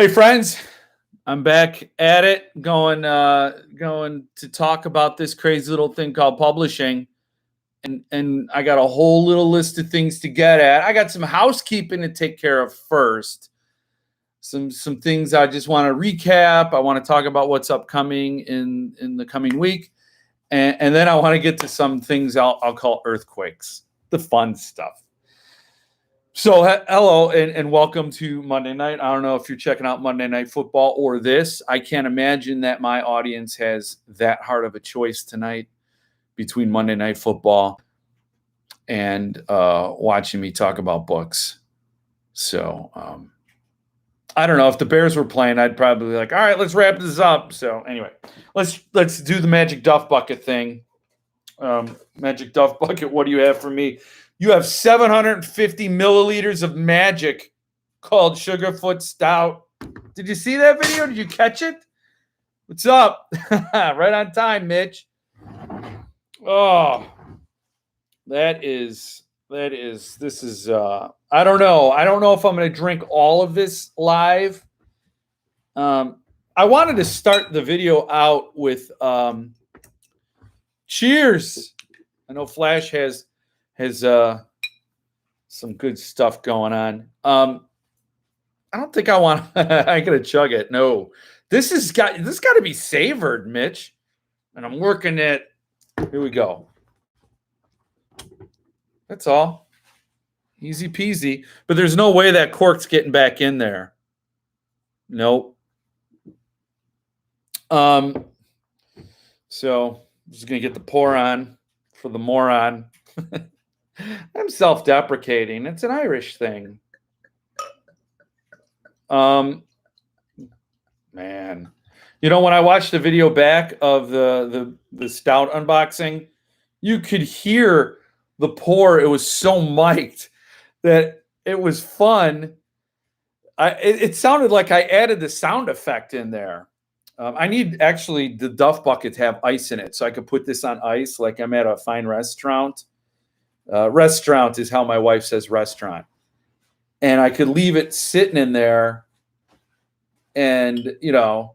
Hey friends, I'm back at it, going to talk about this crazy little thing called publishing, and I got a whole little list of things to get at. I got some housekeeping to take care of first. Some things I just want to recap. I want to talk about what's upcoming in the coming week, and then I want to get to some things I'll call earthquakes, the fun stuff. So hello and welcome to Monday night. I don't know if you're checking out Monday Night Football or this. I can't imagine that my audience has that hard of a choice tonight between Monday Night Football and watching me talk about books. So I don't know. If the Bears were playing, I'd probably be like, all right, let's wrap this up. So anyway, let's do the Magic Duff Bucket thing. Magic Duff Bucket, what do you have for me? You have 750 milliliters of magic called Sugarfoot Stout. Did you see that video? Did you catch it? What's up? Right on time, Mitch. Oh, this is, I don't know. I don't know if I'm going to drink all of this live. I wanted to start the video out with cheers. I know Flash has some good stuff going on. I don't think I want. I gotta chug it. No, this got to be savored, Mitch. And I'm working it. Here we go. That's all. Easy peasy. But there's no way that cork's getting back in there. Nope. So I'm just gonna get the pour on for the moron. I'm self-deprecating. It's an Irish thing. Man. You know, when I watched the video back of the stout unboxing, you could hear the pour. It was so mic'd that it was fun. It sounded like I added the sound effect in there. I need actually the Duff Bucket to have ice in it so I could put this on ice like I'm at a fine restaurant. Restaurant is how my wife says restaurant. And I could leave it sitting in there and, you know,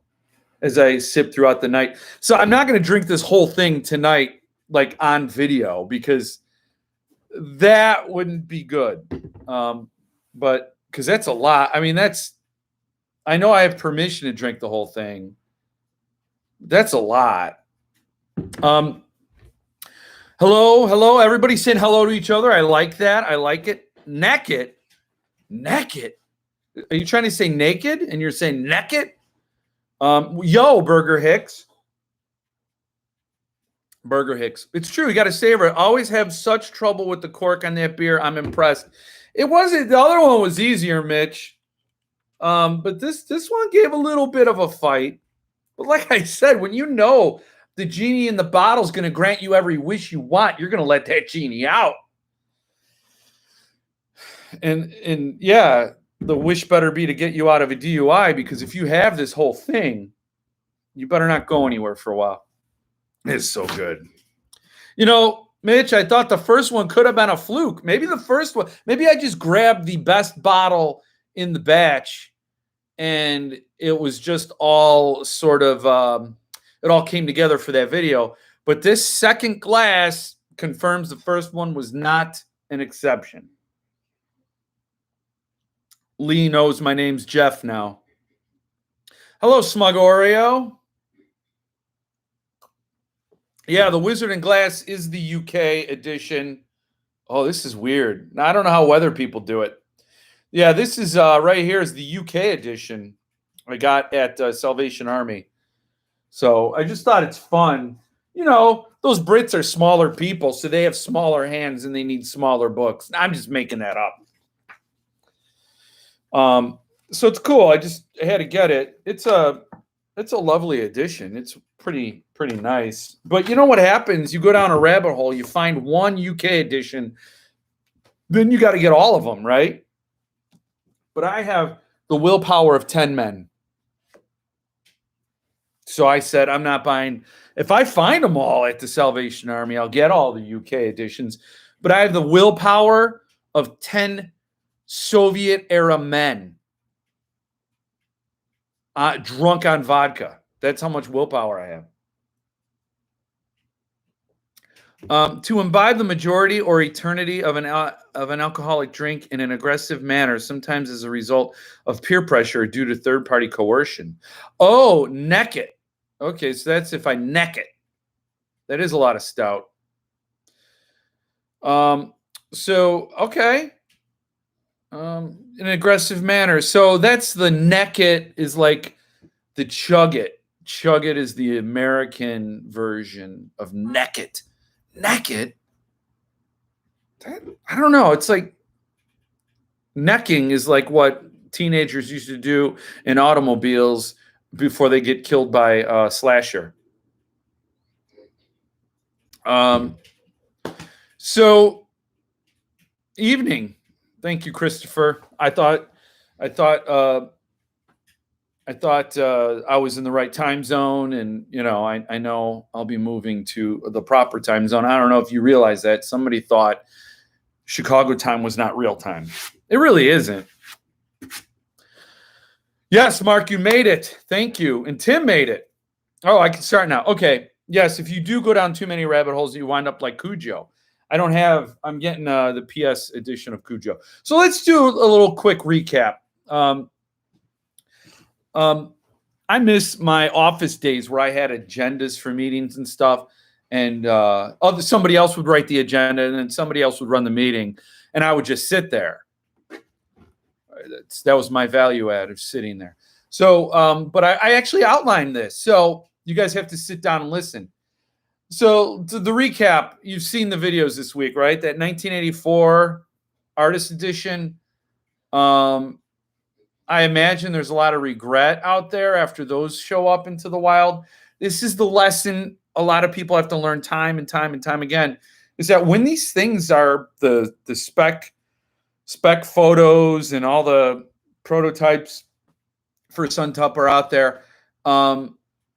as I sip throughout the night. So I'm not going to drink this whole thing tonight, like on video, because that wouldn't be good. But because that's a lot. I mean, I know I have permission to drink the whole thing. That's a lot. Hello. Everybody saying hello to each other. I like that. I like it. Naked. Are you trying to say naked and you're saying naked? Yo, Burger Hicks. It's true. You got to savor it. I always have such trouble with the cork on that beer. I'm impressed. It wasn't. The other one was easier, Mitch. But this one gave a little bit of a fight. But like I said, when you know the genie in the bottle is going to grant you every wish you want, you're going to let that genie out. And yeah, the wish better be to get you out of a DUI, because if you have this whole thing, you better not go anywhere for a while. It's so good. You know, Mitch, I thought the first one could have been a fluke. Maybe the first one, maybe I just grabbed the best bottle in the batch and it was just all sort of, it all came together for that video. But this second glass confirms the first one was not an exception. Lee knows my name's Jeff now. Hello, Smug Oreo. Yeah, the Wizard and Glass is the UK edition. Oh, this is weird. I don't know how weather people do it. Yeah, this is right here is the UK edition I got at Salvation Army. So I just thought it's fun. You know, those Brits are smaller people, so they have smaller hands and they need smaller books. I'm just making that up. So it's cool. I had to get it. It's a lovely edition. It's pretty nice. But you know what happens? You go down a rabbit hole, you find one UK edition, then you got to get all of them, right? But I have the willpower of 10 men. So I said, I'm not buying. If I find them all at the Salvation Army, I'll get all the UK editions. But I have the willpower of 10 Soviet-era men. Drunk on vodka. That's how much willpower I have. To imbibe the majority or eternity of an alcoholic drink in an aggressive manner, sometimes as a result of peer pressure or due to third-party coercion. Oh, neck it. Okay, so that's if I neck it. That is a lot of stout. So, okay. In an aggressive manner. So that's the neck it is like the chug it. Chug it is the American version of neck it. Neck it? I don't know. It's like necking is like what teenagers used to do in automobiles before they get killed by a slasher. So evening. Thank you, Christopher. I thought I was in the right time zone, and I know I'll be moving to the proper time zone. I don't know if you realize that. Somebody thought Chicago time was not real time. It really isn't. Yes, Mark, you made it. Thank you. And Tim made it. Oh, I can start now. Okay. Yes, if you do go down too many rabbit holes, you wind up like Cujo. I'm getting the PS edition of Cujo. So let's do a little quick recap. I miss my office days where I had agendas for meetings and stuff, and somebody else would write the agenda, and then somebody else would run the meeting, and I would just sit there. That was my value add of sitting there. So, but I actually outlined this, so you guys have to sit down and listen. So, to the recap, you've seen the videos this week, right? That 1984 artist edition. I imagine there's a lot of regret out there after those show up into the wild. This is the lesson a lot of people have to learn time and time and time again, is that when these things are the spec photos and all the prototypes for Suntup are out there,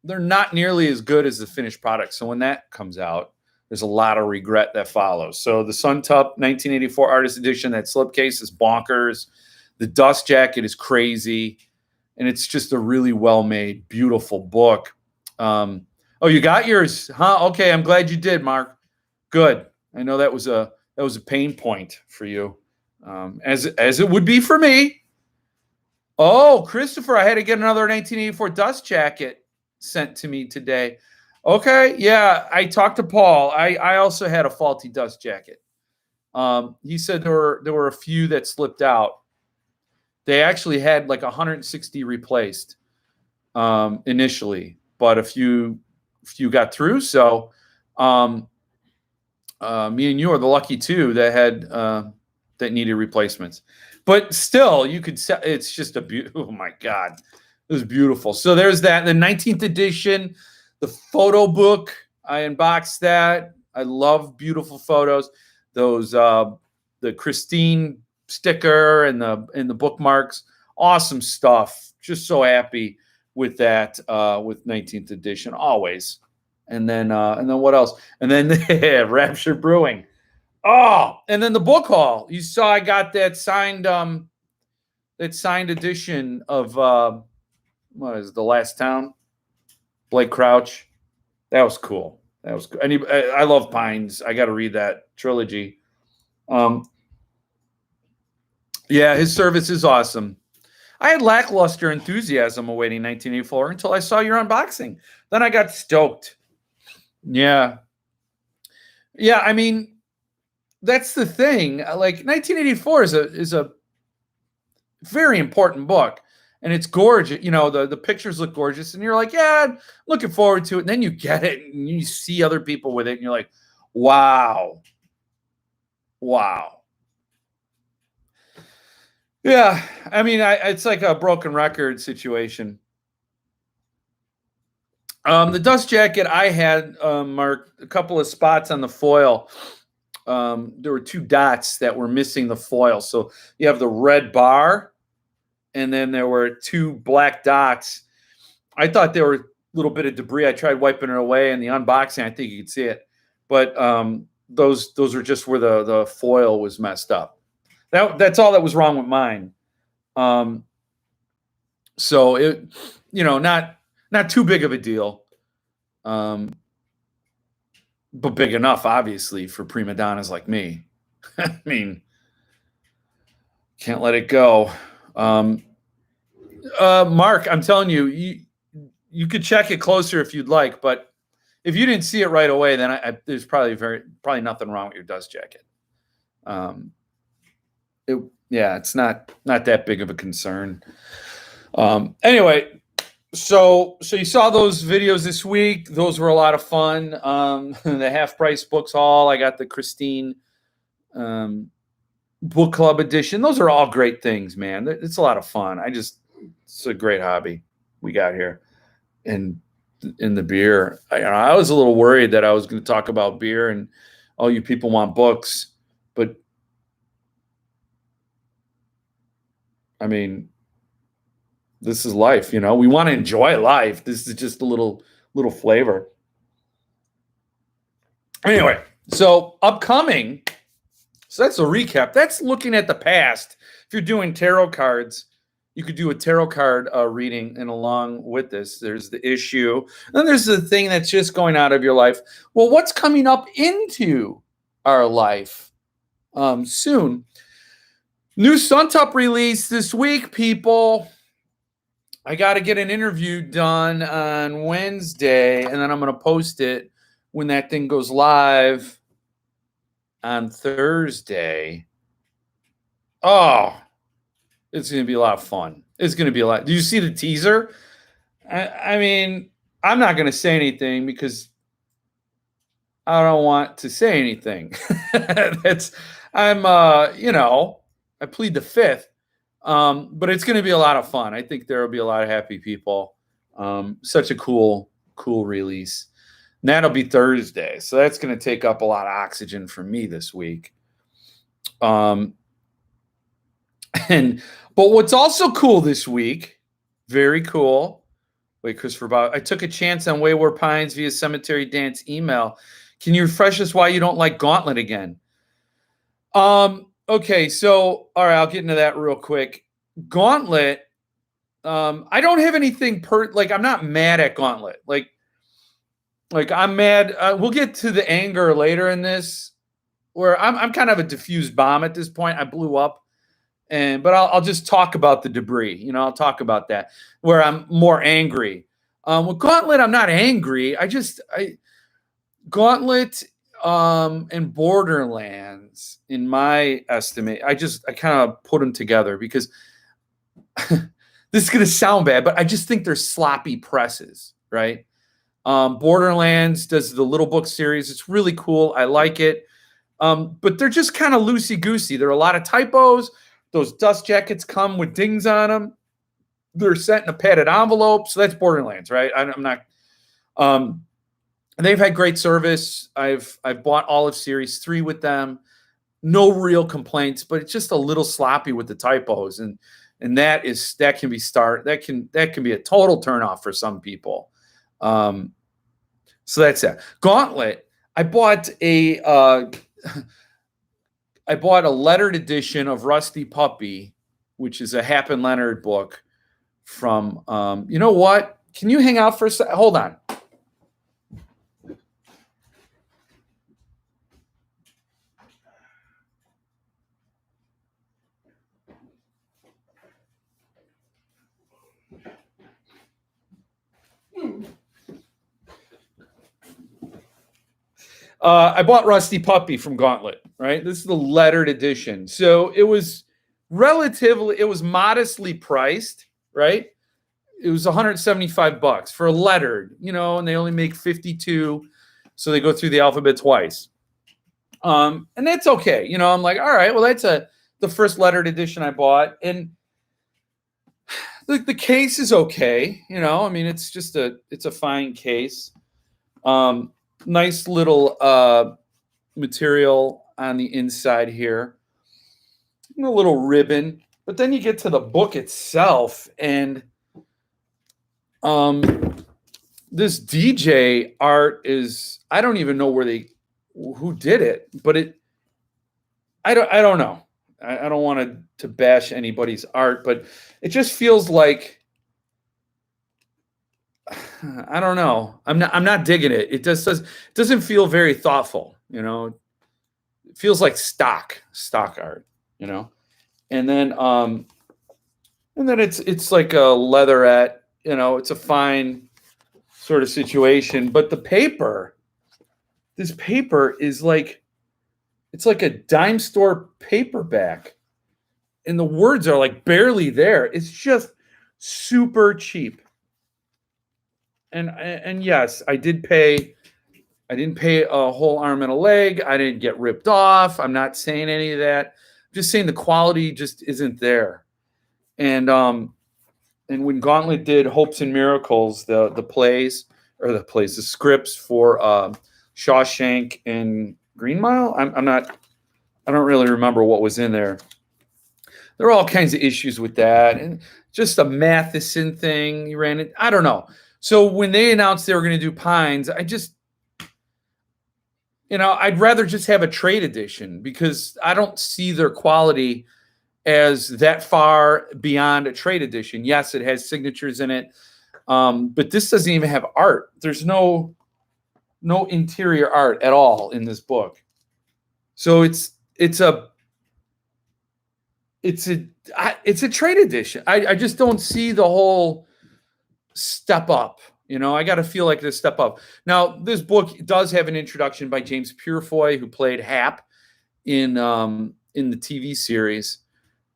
they're not nearly as good as the finished product. So when that comes out, there's a lot of regret that follows. So the Suntup 1984 artist edition, that slipcase is bonkers. The dust jacket is crazy, and it's just a really well-made, beautiful book. Oh, you got yours, huh? Okay, I'm glad you did, Mark. Good. I know that was a pain point for you, as it would be for me. Oh, Christopher, I had to get another 1984 dust jacket sent to me today. Okay, yeah, I talked to Paul. I also had a faulty dust jacket. He said there were a few that slipped out. They actually had like 160 replaced initially, but a few got through. So me and you are the lucky two that had that needed replacements. But still, you could. It's just oh my God, it was beautiful. So there's that. The 19th edition, the photo book. I unboxed that. I love beautiful photos. Those the Christine sticker and the bookmarks, awesome stuff. Just so happy with that, with 19th edition always. And then what else? And then Rapture Brewing. Oh, and then the book haul. You saw I got that signed edition of what is it, The Last Town? Blake Crouch. That was cool. That was cool. I love Pines. I got to read that trilogy. Yeah, his service is awesome. I had lackluster enthusiasm awaiting 1984 until I saw your unboxing. Then I got stoked. Yeah. Yeah, I mean, that's the thing. Like 1984 is a very important book, and it's gorgeous. The pictures look gorgeous, and you're like, yeah, I'm looking forward to it. And then you get it, and you see other people with it, and you're like, wow. Yeah, I mean, it's like a broken record situation. The dust jacket I had, Mark, a couple of spots on the foil. There were 2 dots that were missing the foil. So you have the red bar, and then there were 2 black dots. I thought there were a little bit of debris. I tried wiping it away in the unboxing. I think you could see it. But those are just where the foil was messed up. That's all that was wrong with mine. So it, not too big of a deal, but big enough, obviously, for prima donnas like me. I mean, can't let it go. Mark, I'm telling you, you could check it closer if you'd like, but if you didn't see it right away, then there's probably nothing wrong with your dust jacket. It's not that big of a concern. Anyway, so you saw those videos this week. Those were a lot of fun. The half price books haul. I got the Christine book club edition. Those are all great things, man. It's a lot of fun. It's a great hobby we got here. And in the beer, I was a little worried that I was going to talk about beer and all you people want books, but I mean, this is life, we want to enjoy life. This is just a little flavor. Anyway, so upcoming, so that's a recap. That's looking at the past. If you're doing tarot cards, you could do a tarot card reading, and along with this, there's the issue. And then there's the thing that's just going out of your life. Well, what's coming up into our life soon? New Suntup release this week, people. I got to get an interview done on Wednesday, and then I'm going to post it when that thing goes live on Thursday. Oh, it's going to be a lot of fun. It's going to be a lot. Do you see the teaser? I mean, I'm not going to say anything because I don't want to say anything. I plead the fifth. But it's going to be a lot of fun. I think there will be a lot of happy people. Such a cool release. And that'll be Thursday. So that's going to take up a lot of oxygen for me this week. But what's also cool this week, very cool. Wait, Christopher, I took a chance on Wayward Pines via Cemetery Dance email. Can you refresh us why you don't like Gauntlet again? Okay, so all right, I'll get into that real quick. Gauntlet, I don't have anything I'm not mad at Gauntlet. Like I'm mad. We'll get to the anger later in this, where I'm kind of a diffused bomb at this point. I blew up, but I'll just talk about the debris. I'll talk about that where I'm more angry. With Gauntlet, I'm not angry. Gauntlet and Borderlands, in my estimate, I kind of put them together because this is going to sound bad, but I just think they're sloppy presses, right? Borderlands does the Little Book series. It's really cool. I like it. But they're just kind of loosey-goosey. There are a lot of typos. Those dust jackets come with dings on them. They're sent in a padded envelope. So that's Borderlands, right? I'm not... And they've had great service. I've bought all of Series 3 with them. No real complaints, but it's just a little sloppy with the typos, and that can be a total turnoff for some people. So that's that. Gauntlet. I bought a lettered edition of Rusty Puppy, which is a Hap and Leonard book from. You know what? Can you hang out for a second? Hold on. I bought Rusty Puppy from Gauntlet, right? This is the lettered edition. So it was modestly priced, right? It was $175 for a lettered, and they only make 52. So they go through the alphabet twice. And that's okay. I'm like, all right, well, that's the first lettered edition I bought. And the case is okay. It's a fine case. Nice little material on the inside here. And a little ribbon. But then you get to the book itself, and this DJ art is, I don't even know who did it, but I don't know. I don't want to bash anybody's art, but it just feels like I don't know. I'm not digging it. It doesn't feel very thoughtful, It feels like stock art, you know. And then it's like a leatherette, it's a fine sort of situation, but this paper is like, it's like a dime store paperback, and the words are like barely there. It's just super cheap. And yes, I didn't pay a whole arm and a leg. I didn't get ripped off. I'm not saying any of that. I'm just saying the quality just isn't there. And when Gauntlet did Hopes and Miracles, the scripts for Shawshank and Green Mile, I don't really remember what was in there. There are all kinds of issues with that, and just a Matheson thing. He ran it. I don't know. So when they announced they were going to do Pines, I'd rather just have a trade edition, because I don't see their quality as that far beyond a trade edition. Yes, it has signatures in it, but this doesn't even have art. There's no interior art at all in this book. So it's a trade edition. I just don't see the whole step up. I got to feel like this step up. Now, this book does have an introduction by James Purefoy, who played Hap in the TV series,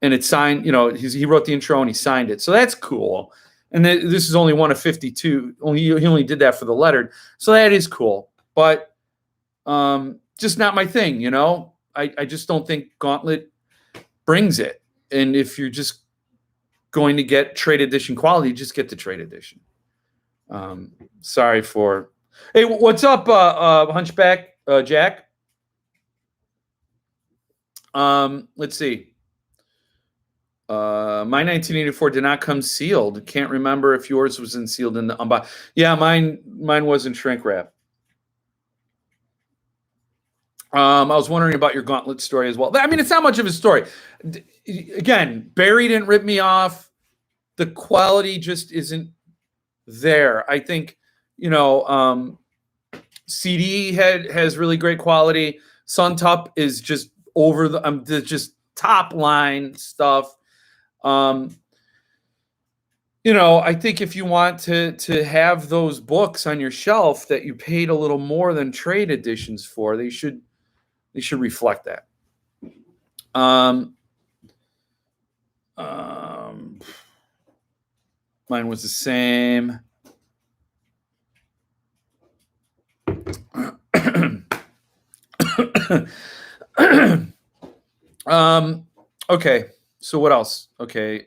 and it's signed. He wrote the intro and he signed it, so that's cool. And this is only one of 52. He only did that for the lettered, so that is cool. But just not my thing. I just don't think Gauntlet brings it. And if you're just going to get trade edition quality, just get the trade edition. Sorry for. Hey, what's up, Hunchback Jack? Let's see. My 1984 did not come sealed. Can't remember if yours was sealed in the unbox. Yeah, mine wasn't shrink wrap. I was wondering about your Gauntlet story as well. I mean, it's not much of a story. Again, Barry didn't rip me off. The quality just isn't there. I think, CD has really great quality. Suntup is just over the just top line stuff. I think if you want to have those books on your shelf that you paid a little more than trade editions for, they should reflect that. Mine was the same. Okay. So what else? Okay.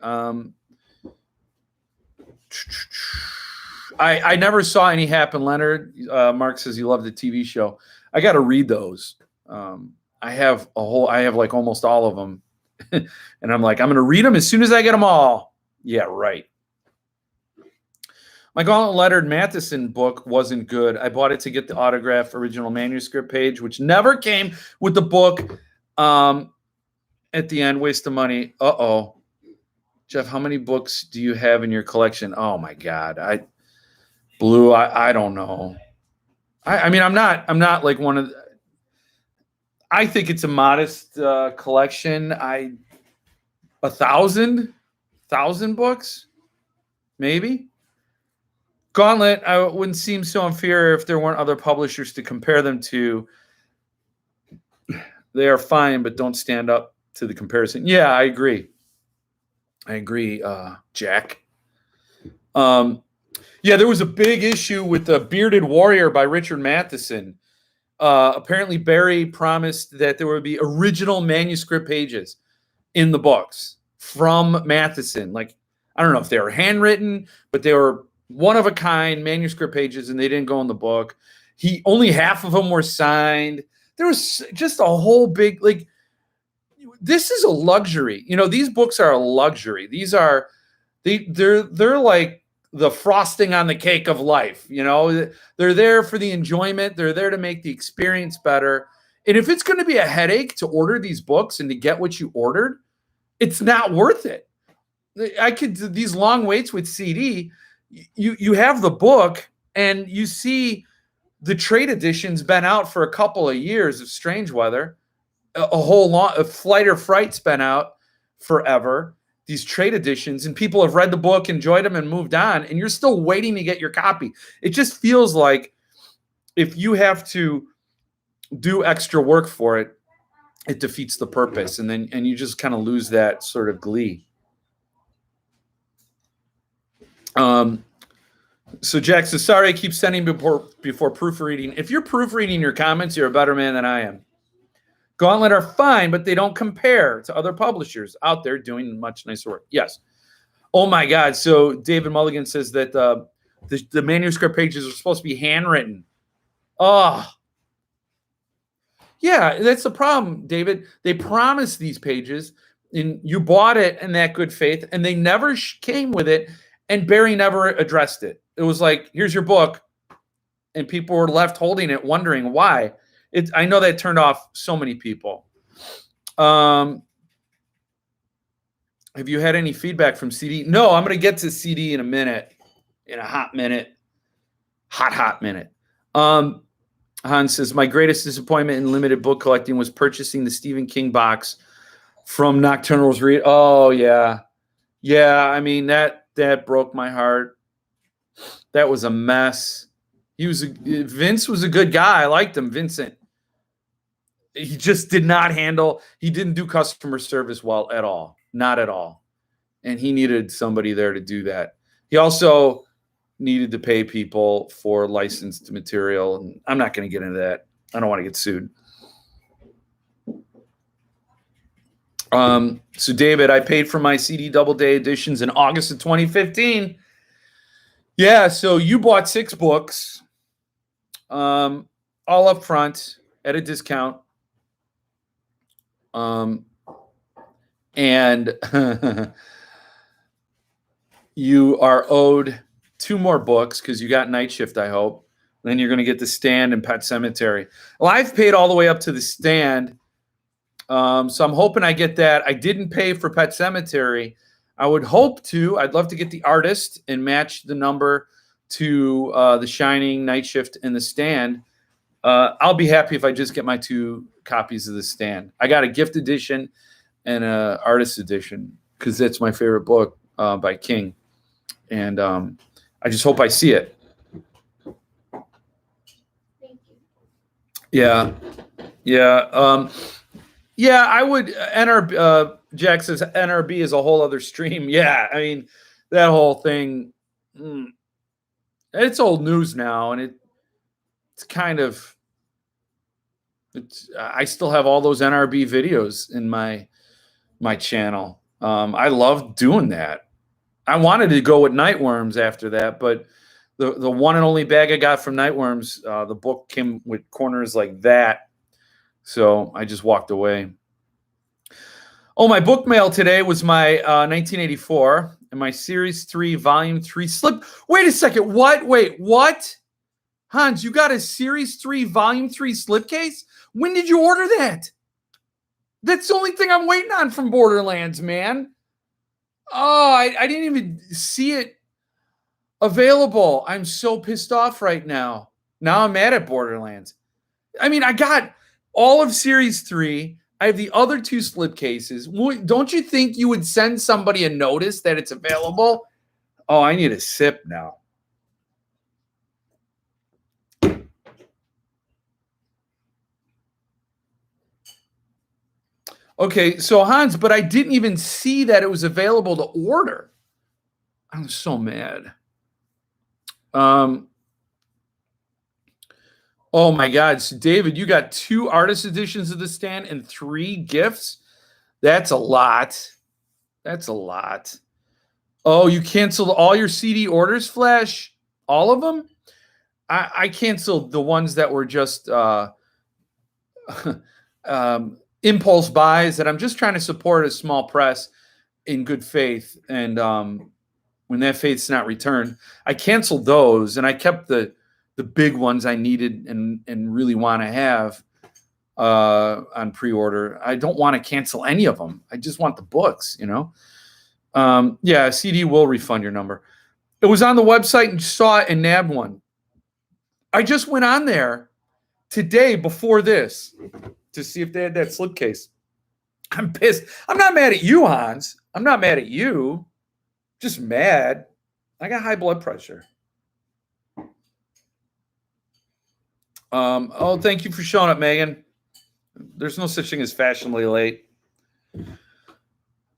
I never saw any happen, Leonard. Mark says you love the TV show. I got to read those. I have like almost all of them. And I'm like, I'm going to read them as soon as I get them all. Yeah, right. My Gauntlet lettered Matheson book wasn't good. I bought it to get the autograph original manuscript page, which never came with the book. At the end, waste of money. Uh-oh. Jeff, how many books do you have in your collection? Oh my God. I don't know. I mean, I'm not like one of I think it's a modest collection. 1,000 books, maybe. Gauntlet, I wouldn't seem so inferior if there weren't other publishers to compare them to. They are fine, but don't stand up to the comparison. Yeah, I agree. Jack. Yeah, there was a big issue with The Bearded Warrior by Richard Matheson. Apparently, Barry promised that there would be original manuscript pages in the books from Matheson. Like, I don't know if they were handwritten, but they were one-of-a-kind manuscript pages, and they didn't go in the book. Only half of them were signed. There was just a whole big, like, this is a luxury. These books are a luxury. They're like the frosting on the cake of life. They're there for the enjoyment. They're there to make the experience better. And if it's going to be a headache to order these books and to get what you ordered, it's not worth it. These long waits with CD, you have the book and you see the trade edition's been out for a couple of years of Strange Weather. A whole lot of Flight or Fright's been out forever. These trade editions, and people have read the book, enjoyed them, and moved on, and you're still waiting to get your copy. It just feels like if you have to do extra work for it, it defeats the purpose, and you just kind of lose that sort of glee. So Jack says, sorry, I keep sending before proofreading. If you're proofreading your comments, you're a better man than I am. Gauntlet are fine, but they don't compare to other publishers out there doing much nicer work. Yes. Oh my God. So David Mulligan says that the manuscript pages are supposed to be handwritten. Oh, yeah, that's the problem, David. They promised these pages, and you bought it in that good faith, and they never came with it, and Barry never addressed it. It was like, here's your book, and people were left holding it, wondering why. I know that turned off so many people. Have you had any feedback from CD? No, I'm going to get to CD in a minute, in a hot minute. Hot minute. Hans says, my greatest disappointment in limited book collecting was purchasing the Stephen King box from Nocturnal's Read. Oh, yeah. Yeah, I mean, that broke my heart. That was a mess. Vince was a good guy. I liked him, Vincent. He just did not he didn't do customer service well at all. Not at all. And he needed somebody there to do that. He also needed to pay people for licensed material. And I'm not going to get into that. I don't want to get sued. So David, I paid for my CD Doubleday editions in August of 2015. Yeah, so you bought 6 books, all up front at a discount. And you are owed 2 more books because you got Night Shift, I hope. Then you're going to get The Stand and Pet Sematary. Well, I've paid all the way up to The Stand, so I'm hoping I get that. I didn't pay for Pet Sematary. I would hope to. I'd love to get The Artist and match the number to The Shining, Night Shift, and The Stand. I'll be happy if I just get my 2 copies of The Stand. I got a gift edition and an artist edition because that's my favorite book by King. And I just hope I see it. Thank you. Yeah. Yeah. Yeah, I would enter. Jack says NRB is a whole other stream. Yeah, I mean, that whole thing, it's old news now, and it's kind of, I still have all those NRB videos in my channel. I love doing that. I wanted to go with Nightworms after that, but the one and only bag I got from Nightworms, the book came with corners like that. So I just walked away. Oh, my book mail today was my 1984 and my Series 3, Volume 3 slip. Wait a second. What? Wait, what? Hans, you got a Series 3, Volume 3 slipcase? When did you order that? That's the only thing I'm waiting on from Borderlands, man. Oh, I didn't even see it available. I'm so pissed off right now. Now I'm mad at Borderlands. I mean, I got all of Series 3. I have the other 2 slipcases. Don't you think you would send somebody a notice that it's available? Oh, I need a sip now. Okay, so Hans, but I didn't even see that it was available to order. I'm so mad. Oh my God. So David, you got 2 artist editions of The Stand and 3 gifts? That's a lot. That's a lot. Oh, you canceled all your CD orders, Flash? All of them? I canceled the ones that were just impulse buys that I'm just trying to support a small press in good faith. And when that faith's not returned, I canceled those and I kept the big ones I needed and really want to have on pre-order. I don't want to cancel any of them. I just want the books, you know? Yeah, CD will refund your number. It was on the website and saw it and nabbed one. I just went on there today before this to see if they had that slipcase. I'm pissed. I'm not mad at you, Hans. I'm not mad at you. Just mad. I got high blood pressure. Oh, thank you for showing up, Megan. There's no such thing as fashionably late.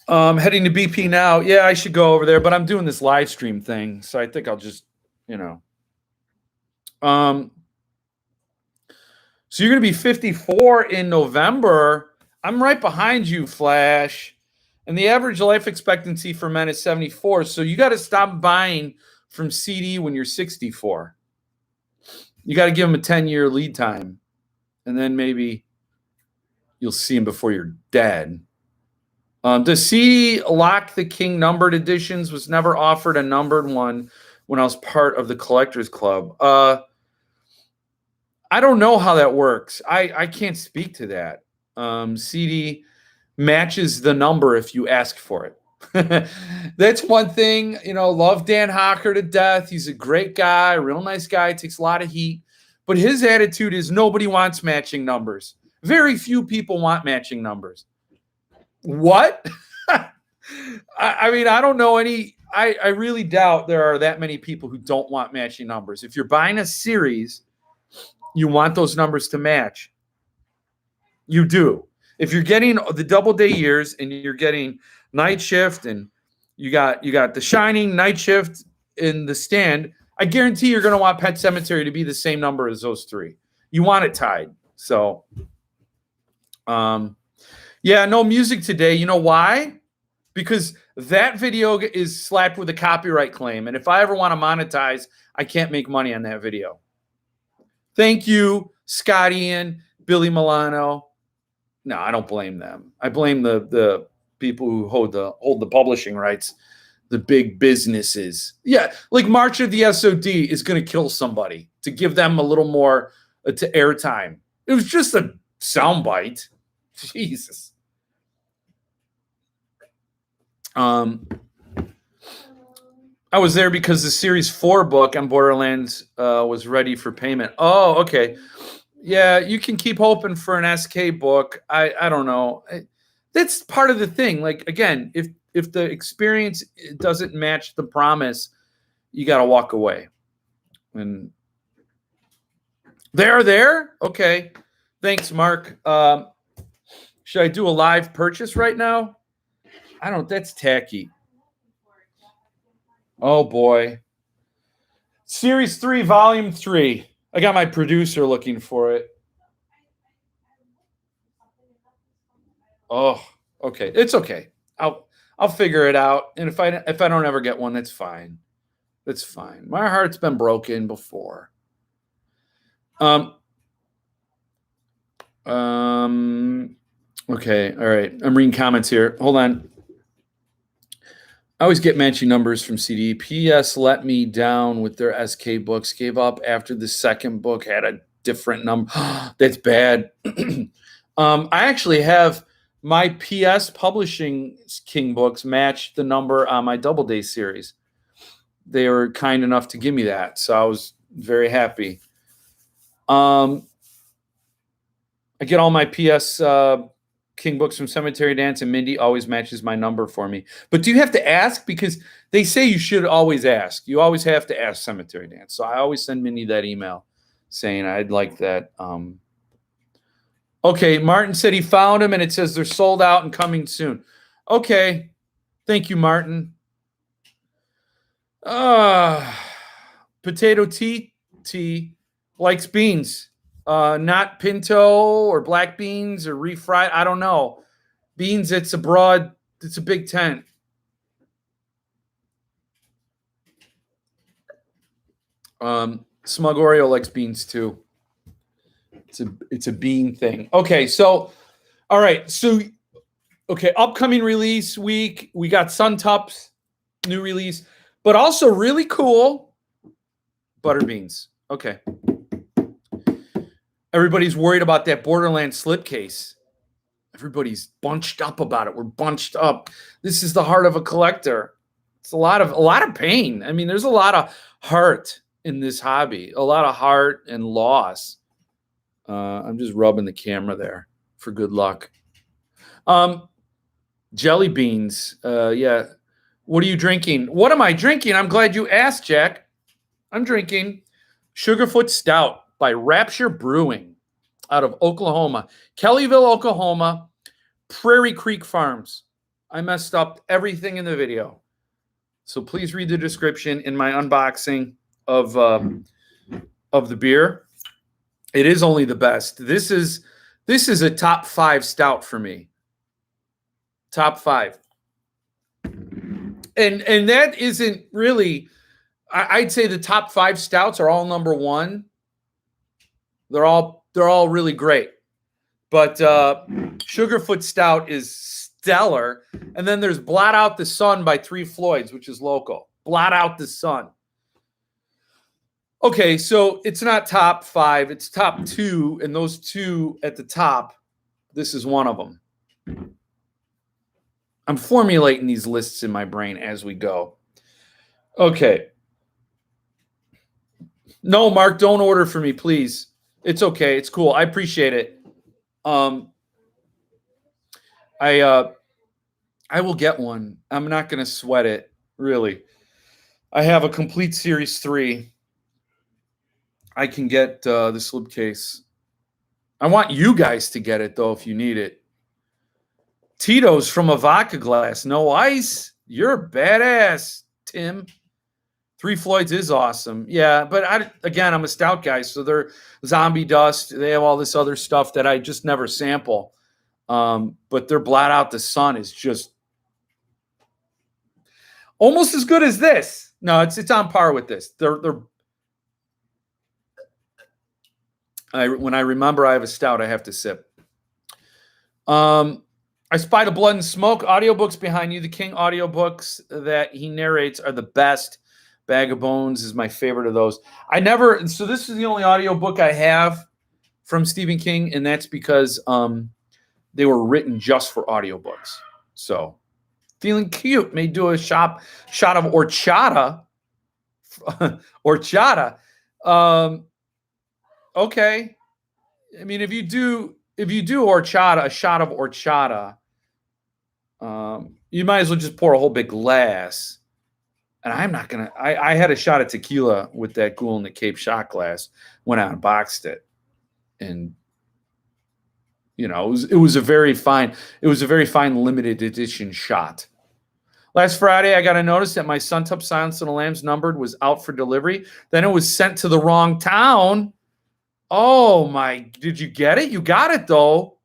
Heading to BP now. Yeah, I should go over there, but I'm doing this live stream thing, so I think I'll just, So you're going to be 54 in November. I'm right behind you, Flash. And the average life expectancy for men is 74. So you got to stop buying from CD when you're 64. You got to give them a 10-year lead time. And then maybe you'll see them before you're dead. Does CD lock the King numbered editions? Was never offered a numbered one when I was part of the Collectors Club. I don't know how that works. I can't speak to that. CD matches the number if you ask for it. That's one thing. Love Dan Hocker to death. He's a great guy, real nice guy, takes a lot of heat. But his attitude is nobody wants matching numbers. Very few people want matching numbers. What? I mean, I don't know any. I really doubt there are that many people who don't want matching numbers. If you're buying a series, you want those numbers to match. You do. If you're getting the Doubleday years and you're getting Night Shift and you got The Shining, Night Shift in The Stand, I guarantee you're going to want Pet Sematary to be the same number as those three. You want it tied. So, yeah, no music today. You know why? Because that video is slapped with a copyright claim. And if I ever want to monetize, I can't make money on that video. Thank you, Scott Ian, Billy Milano. No, I don't blame them. I blame the people who hold the publishing rights, the big businesses. Yeah, like March of the SOD is going to kill somebody to give them a little more to airtime. It was just a soundbite. Jesus. I was there because the Series 4 book on Borderlands was ready for payment. Oh, okay. Yeah, you can keep hoping for an SK book. I don't know. That's part of the thing. Like, again, if the experience doesn't match the promise, you got to walk away. And they're there? Okay. Thanks, Mark. Should I do a live purchase right now? That's tacky. Oh, boy. Series 3, Volume 3. I got my producer looking for it. Oh, okay. It's okay. I'll figure it out. And if I don't ever get one, that's fine. That's fine. My heart's been broken before. Okay. All right. I'm reading comments here. Hold on. I always get matching numbers from CD. PS let me down with their SK books. Gave up after the second book had a different number. That's bad. I actually have my PS Publishing King books match the number on my Doubleday series. They were kind enough to give me that, so I was very happy. I get all my PS King books from Cemetery Dance, and Mindy always matches my number for me. But do you have to ask? Because they say you should always ask. You always have to ask Cemetery Dance. So I always send Mindy that email saying I'd like that. Okay, Martin said he found them, and it says they're sold out and coming soon. Okay, thank you, Martin. Potato T likes beans. Not pinto or black beans or refried. I don't know. Beans, it's a big tent. Smug Oreo likes beans too. It's a bean thing. Okay, so all right. So okay, upcoming release week. We got Suntup's new release, but also really cool butter beans. Okay. Everybody's worried about that Borderlands slipcase. Everybody's bunched up about it. We're bunched up. This is the heart of a collector. It's a lot of pain. I mean, there's a lot of heart in this hobby, a lot of heart and loss. I'm just rubbing the camera there for good luck. Jelly beans. Yeah. What are you drinking? What am I drinking? I'm glad you asked, Jack. I'm drinking Sugarfoot Stout by Rapture Brewing out of Oklahoma. Kellyville, Oklahoma. Prairie Creek Farms. I messed up everything in the video. So please read the description in my unboxing of the beer. It is only the best. This is a top 5 stout for me. Top 5. And that isn't really, I'd say the top 5 stouts are all number 1. They're all really great. But Sugarfoot Stout is stellar. And then there's Blot Out the Sun by Three Floyds, which is local. Blot Out the Sun. Okay, so it's not top 5. It's top 2. And those 2 at the top, this is one of them. I'm formulating these lists in my brain as we go. Okay. No, Mark, don't order for me, please. It's okay. It's cool. I appreciate it. I will get one. I'm not going to sweat it, really. I have a complete Series 3. I can get the slipcase. I want you guys to get it, though, if you need it. Tito's from a vodka glass. No ice. You're badass, Tim. Three Floyds is awesome. Yeah, but I'm a stout guy, so they're Zombie Dust. They have all this other stuff that I just never sample. But their Blot Out the Sun is just almost as good as this. No, it's on par with this. When I remember I have a stout, I have to sip. I Spied a Blood and Smoke audiobooks behind you. The King audiobooks that he narrates are the best. Bag of Bones is my favorite of those. So this is the only audiobook I have from Stephen King, and that's because they were written just for audiobooks. So feeling cute, may do a shot of horchata. Horchata. Okay. I mean, if you do horchata, a shot of horchata, you might as well just pour a whole big glass. And I'm not going to, I had a shot of tequila with that Ghoul in the Cape shot glass, went out and boxed it. And, you know, it was a very fine limited edition shot. Last Friday, I got a notice that my Suntup Silence of the Lambs numbered was out for delivery. Then it was sent to the wrong town. Oh my, did you get it? You got it though.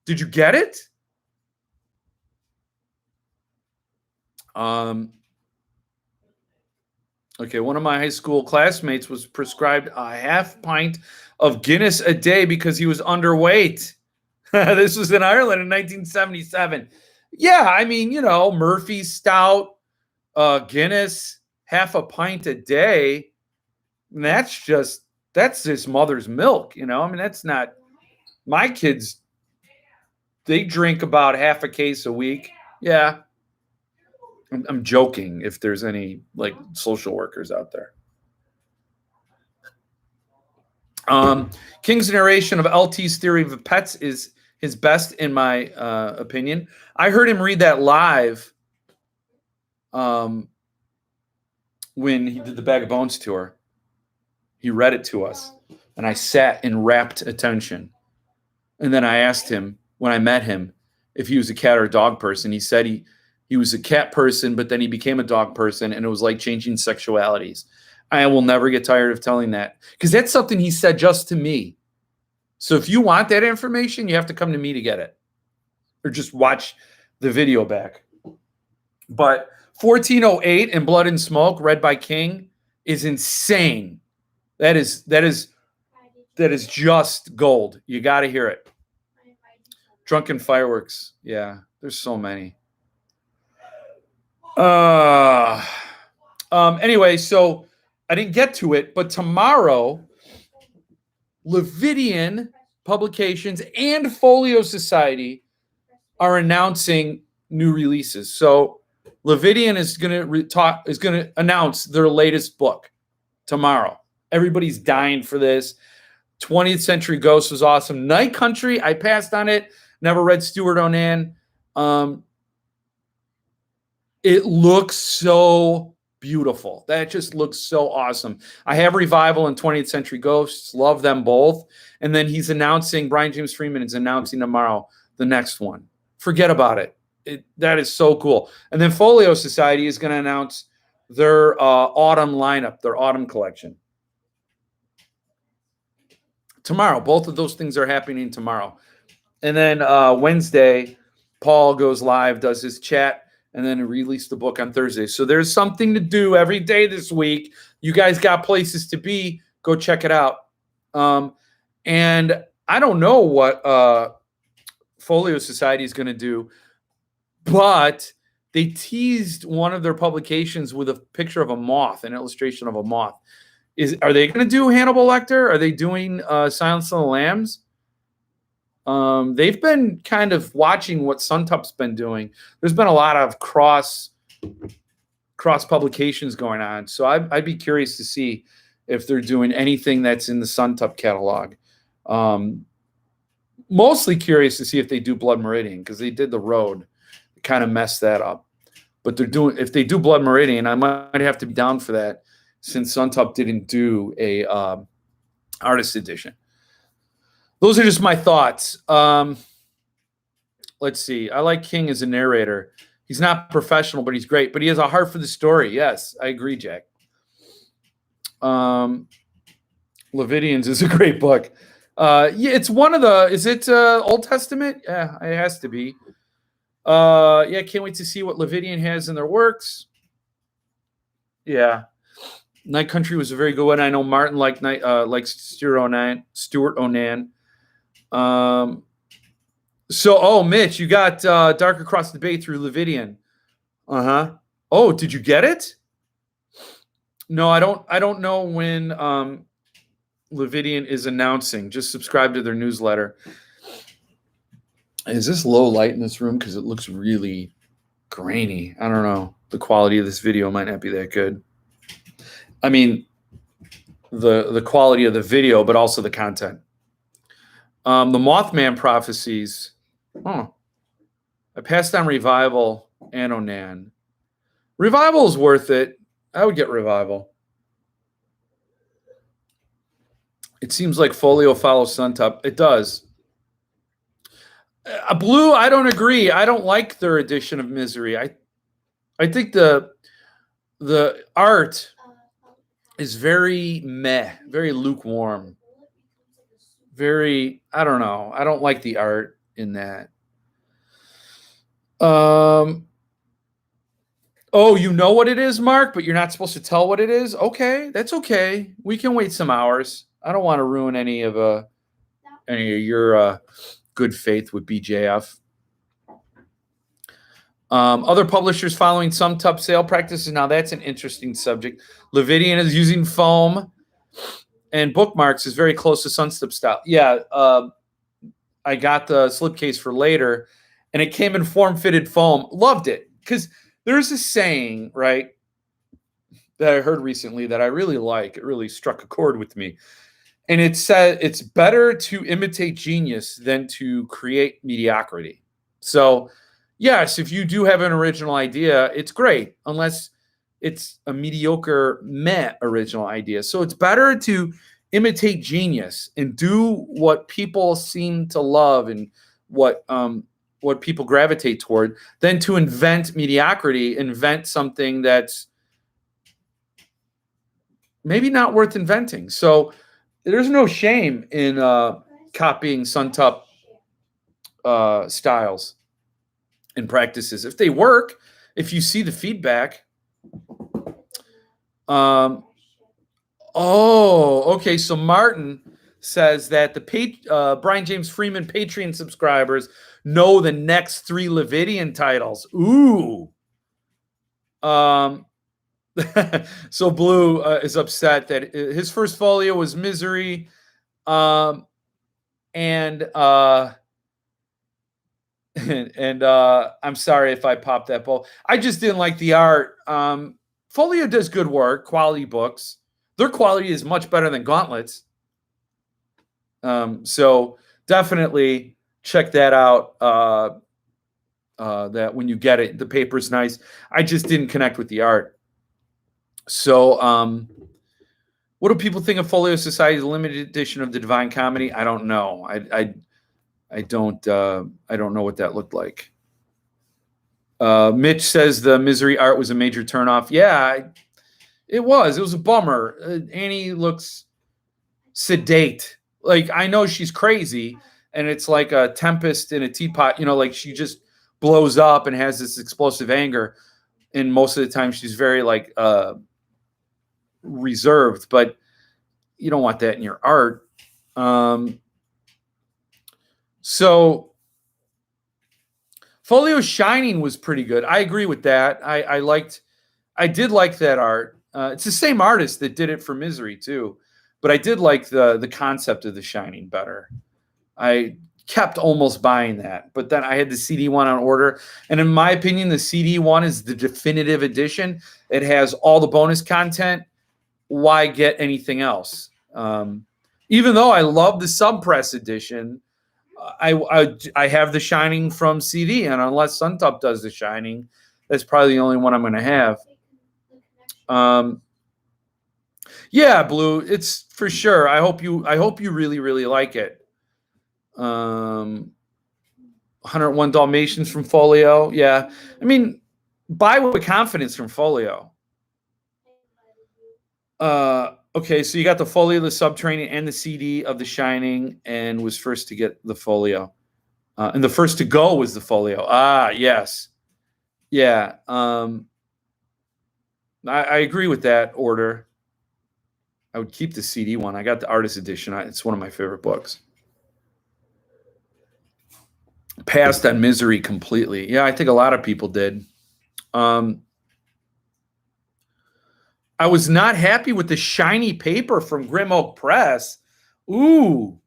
Did you get it? Okay, one of my high school classmates was prescribed a half pint of Guinness a day because he was underweight. This was in Ireland in 1977. Yeah, I mean, you know, Murphy's Stout, Guinness, half a pint a day. And that's just mother's milk, you know? I mean, that's not, my kids, they drink about half a case a week. Yeah. I'm joking if there's any like social workers out there. King's narration of LT's theory of pets is his best, in my opinion. I heard him read that live when he did the Bag of Bones tour. He read it to us, and I sat in rapt attention. And then I asked him, when I met him, if he was a cat or a dog person. He said he was a cat person, but then he became a dog person, and it was like changing sexualities. I will never get tired of telling that, because that's something he said just to me. So if you want that information, you have to come to me to get it, or just watch the video back. But 1408 and Blood and Smoke, read by King, is insane. That is just gold. You got to hear it. Drunken Fireworks. Yeah, there's so many. Anyway, so I didn't get to it, but tomorrow, Lividian Publications and Folio Society are announcing new releases. So Lividian is going to announce their latest book tomorrow. Everybody's dying for this. 20th Century Ghost was awesome. Night Country, I passed on it. Never read Stuart Onan. It looks so beautiful. That just looks so awesome. I have Revival and 20th Century Ghosts. Love them both. And then he's announcing, Brian James Freeman is announcing tomorrow the next one. Forget about it. That is so cool. And then Folio Society is going to announce their autumn lineup, their autumn collection. Tomorrow. Both of those things are happening tomorrow. And then Wednesday, Paul goes live, does his chat, and then release the book on Thursday. So there's something to do every day this week. You guys got places to be. Go check it out. And I don't know what Folio Society is going to do, but they teased one of their publications with a picture of a moth, an illustration of a moth. Are they going to do Hannibal Lecter? Are they doing Silence of the Lambs? They've been kind of watching what Suntup's been doing. There's been a lot of cross publications going on. So I'd be curious to see if they're doing anything that's in the Suntup catalog. Mostly curious to see if they do Blood Meridian, because they did The Road. It kind of messed that up. But if they do Blood Meridian, I might have to be down for that, since Suntup didn't do a artist edition. Those are just my thoughts. Let's see. I like King as a narrator. He's not professional, but he's great. But he has a heart for the story. Yes, I agree, Jack. Levidians is a great book. Yeah, it's one of the. Is it Old Testament? Yeah, it has to be. Yeah, can't wait to see what Lividian has in their works. Yeah, Night Country was a very good one. I know Martin liked Stuart Onan. Mitch, you got Dark Across the Bay through Lividian. Oh, did you get it? No, I don't know when Lividian is announcing. Just subscribe to their newsletter. Is this low light in this room? Because it looks really grainy. I don't know. The quality of this video might not be that good. I mean, the quality of the video, but also the content. The Mothman prophecies. I passed on Revival and Onan. Revival is worth it. I would get Revival. It seems like Folio follows Suntup. It does. Blue, I don't agree. I don't like their edition of Misery. I think the art is very meh, very lukewarm. Very, I don't know. I don't like the art in that. Oh, you know what it is, Mark, but you're not supposed to tell what it is? Okay, that's okay. We can wait some hours. I don't want to ruin any of your good faith with BJF. Other publishers following Suntup sale practices. Now that's an interesting subject. Lividian is using foam, and bookmarks is very close to Suntup style. Yeah, I got the slipcase for later, and it came in form-fitted foam. Loved it, because there's a saying, right, that I heard recently that I really like. It really struck a chord with me. And it said it's better to imitate genius than to create mediocrity. So, yes, if you do have an original idea, it's great, unless it's a mediocre, meh original idea. So it's better to imitate genius and do what people seem to love and what people gravitate toward, than to invent mediocrity, invent something that's maybe not worth inventing. So there's no shame in copying Suntup styles and practices. If they work, if you see the feedback. Okay. So Martin says that the Brian James Freeman Patreon subscribers know the next 3 Lividian titles. Ooh. So Blue is upset that his first folio was Misery, and and I'm sorry if I popped that ball. I just didn't like the art. Folio does good work, quality books. Their quality is much better than Gauntlet's. So definitely check that out. That when you get it, the paper's nice. I just didn't connect with the art. So what do people think of Folio Society's limited edition of the Divine Comedy? I don't know. I don't know what that looked like. Mitch says the Misery art was a major turnoff. Yeah, it was. It was a bummer. Annie looks sedate. Like, I know she's crazy, and it's like a tempest in a teapot. Like she just blows up and has this explosive anger. And most of the time, she's very like reserved. But you don't want that in your art. So Folio Shining was pretty good. I agree with that. I did like that art. It's the same artist that did it for Misery too, but I did like the concept of The Shining better. I kept almost buying that, but then I had the CD one on order, and in my opinion, the CD one is the definitive edition. It has all the bonus content. Why get anything else? Even though I love the subpress edition, I have The Shining from CD, and unless Suntup does The Shining, that's probably the only one I'm going to have. Yeah, Blue, it's for sure. I hope you really, really like it. 101 Dalmatians from Folio. Yeah, I mean, buy with confidence from Folio. Okay, so you got the Folio, the Subterranean, and the CD of The Shining, and was first to get the Folio. And the first to go was the Folio. Ah, yes. Yeah. I agree with that order. I would keep the CD one. I got the artist edition. It's one of my favorite books. Passed on Misery completely. Yeah, I think a lot of people did. I was not happy with the shiny paper from Grim Oak Press. Ooh.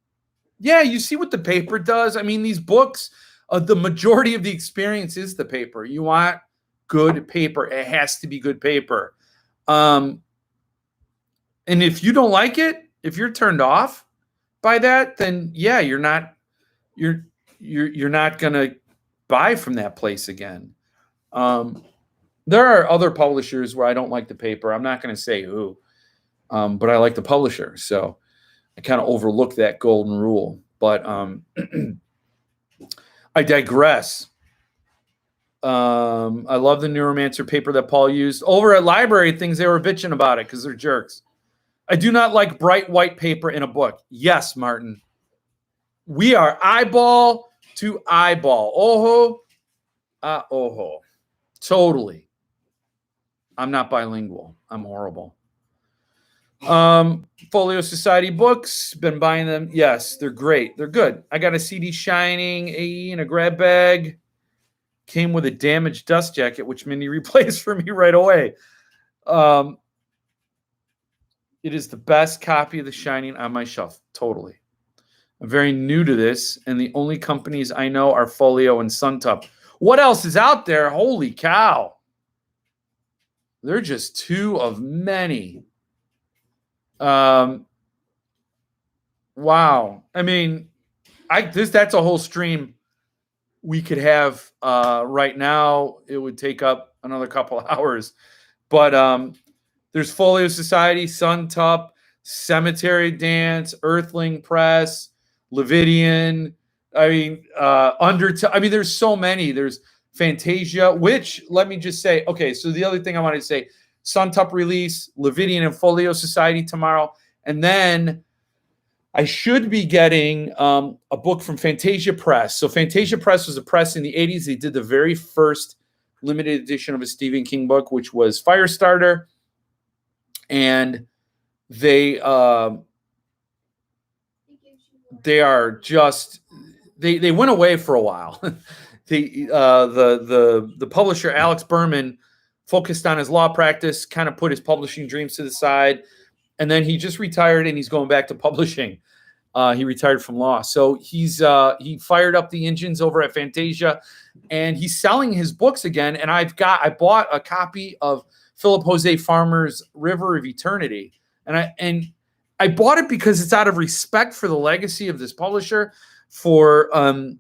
Yeah, you see what the paper does? I mean, these books, the majority of the experience is the paper. You want good paper. It has to be good paper. And if you don't like it, if you're turned off by that, then yeah, you're not going to buy from that place again. There are other publishers where I don't like the paper. I'm not going to say who, but I like the publisher. So I kind of overlook that golden rule. But I digress. I love the Neuromancer paper that Paul used. Over at Library Things, they were bitching about it because they're jerks. I do not like bright white paper in a book. Yes, Martin. We are eyeball to eyeball. Oho. Oho. Totally. I'm not bilingual. I'm horrible. Folio Society books. Been buying them. Yes, they're great. They're good. I got a CD Shining AE in a grab bag. Came with a damaged dust jacket, which Mindy replaced for me right away. It is the best copy of The Shining on my shelf. Totally. I'm very new to this, and the only companies I know are Folio and Suntup. What else is out there? Holy cow. They're just two of many. Wow. I mean, that's a whole stream we could have right now. It would take up another couple hours. But there's Folio Society, Suntup, Cemetery Dance, Earthling Press, Lividian. I mean, there's so many. There's Fantasia, which, let me just say, okay, so the other thing I wanted to say, Suntup release, Lividian and Folio Society tomorrow, and then I should be getting a book from Fantasia Press. So Fantasia Press was a press in the 80s. They did the very first limited edition of a Stephen King book, which was Firestarter, and they are just they went away for a while. The publisher Alex Berman focused on his law practice, kind of put his publishing dreams to the side, and then he just retired and he's going back to publishing. He retired from law. So he fired up the engines over at Fantasia, and he's selling his books again. And I bought a copy of Philip Jose Farmer's River of Eternity. And I bought it because it's out of respect for the legacy of this publisher, for a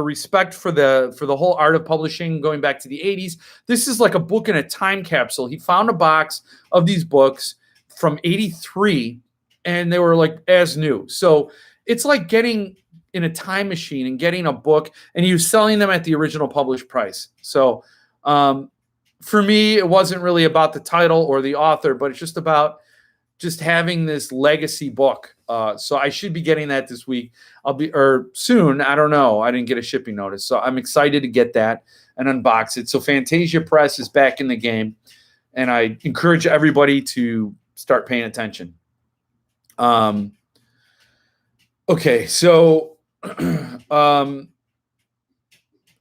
respect for the whole art of publishing going back to the 80s. This is like a book in a time capsule. He found a box of these books from 83, and they were like as new. So it's like getting in a time machine and getting a book, and he was selling them at the original published price. So for me, it wasn't really about the title or the author, but it's just about just having this legacy book. So I should be getting that this week. Soon. I don't know. I didn't get a shipping notice. So I'm excited to get that and unbox it. So Fantasia Press is back in the game, and I encourage everybody to start paying attention. Okay, so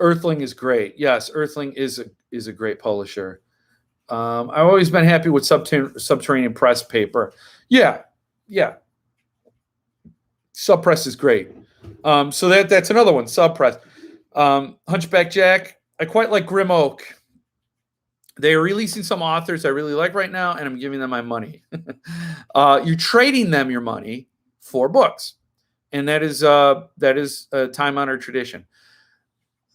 Earthling is great. Yes, Earthling is a great publisher. I've always been happy with Subterranean Press paper. Yeah. Subpress is great. So that's another one, Subpress. Hunchback Jack, I quite like Grim Oak. They are releasing some authors I really like right now, and I'm giving them my money. You're trading them your money for books, and that is a time-honored tradition.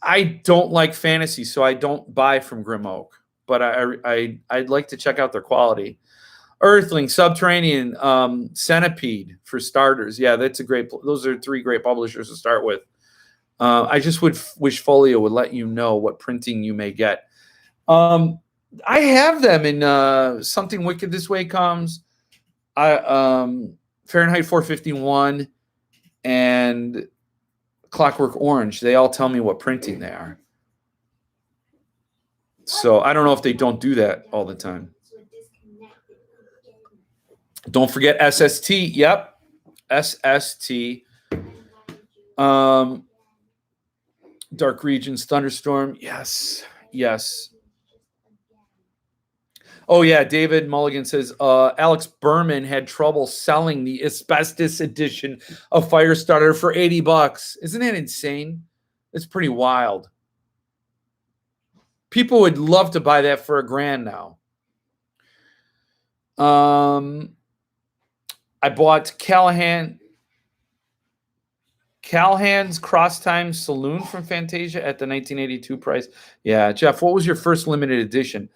I don't like fantasy, so I don't buy from Grim Oak, but I'd like to check out their quality. Earthling, Subterranean, Centipede for starters. Yeah, those are three great publishers to start with. I just wish Folio would let you know what printing you may get. I have them in Something Wicked This Way Comes, Fahrenheit 451, and Clockwork Orange. They all tell me what printing they are. So I don't know if they don't do that all the time. Don't forget SST. Yep. SST. Dark Regions, Thunderstorm. Yes. Oh, yeah. David Mulligan says Alex Berman had trouble selling the asbestos edition of Firestarter for $80. Isn't that insane? It's pretty wild. People would love to buy that for $1,000 now. I bought Callahan's Cross Time Saloon from Fantasia at the 1982 price. Yeah, Jeff, what was your first limited edition?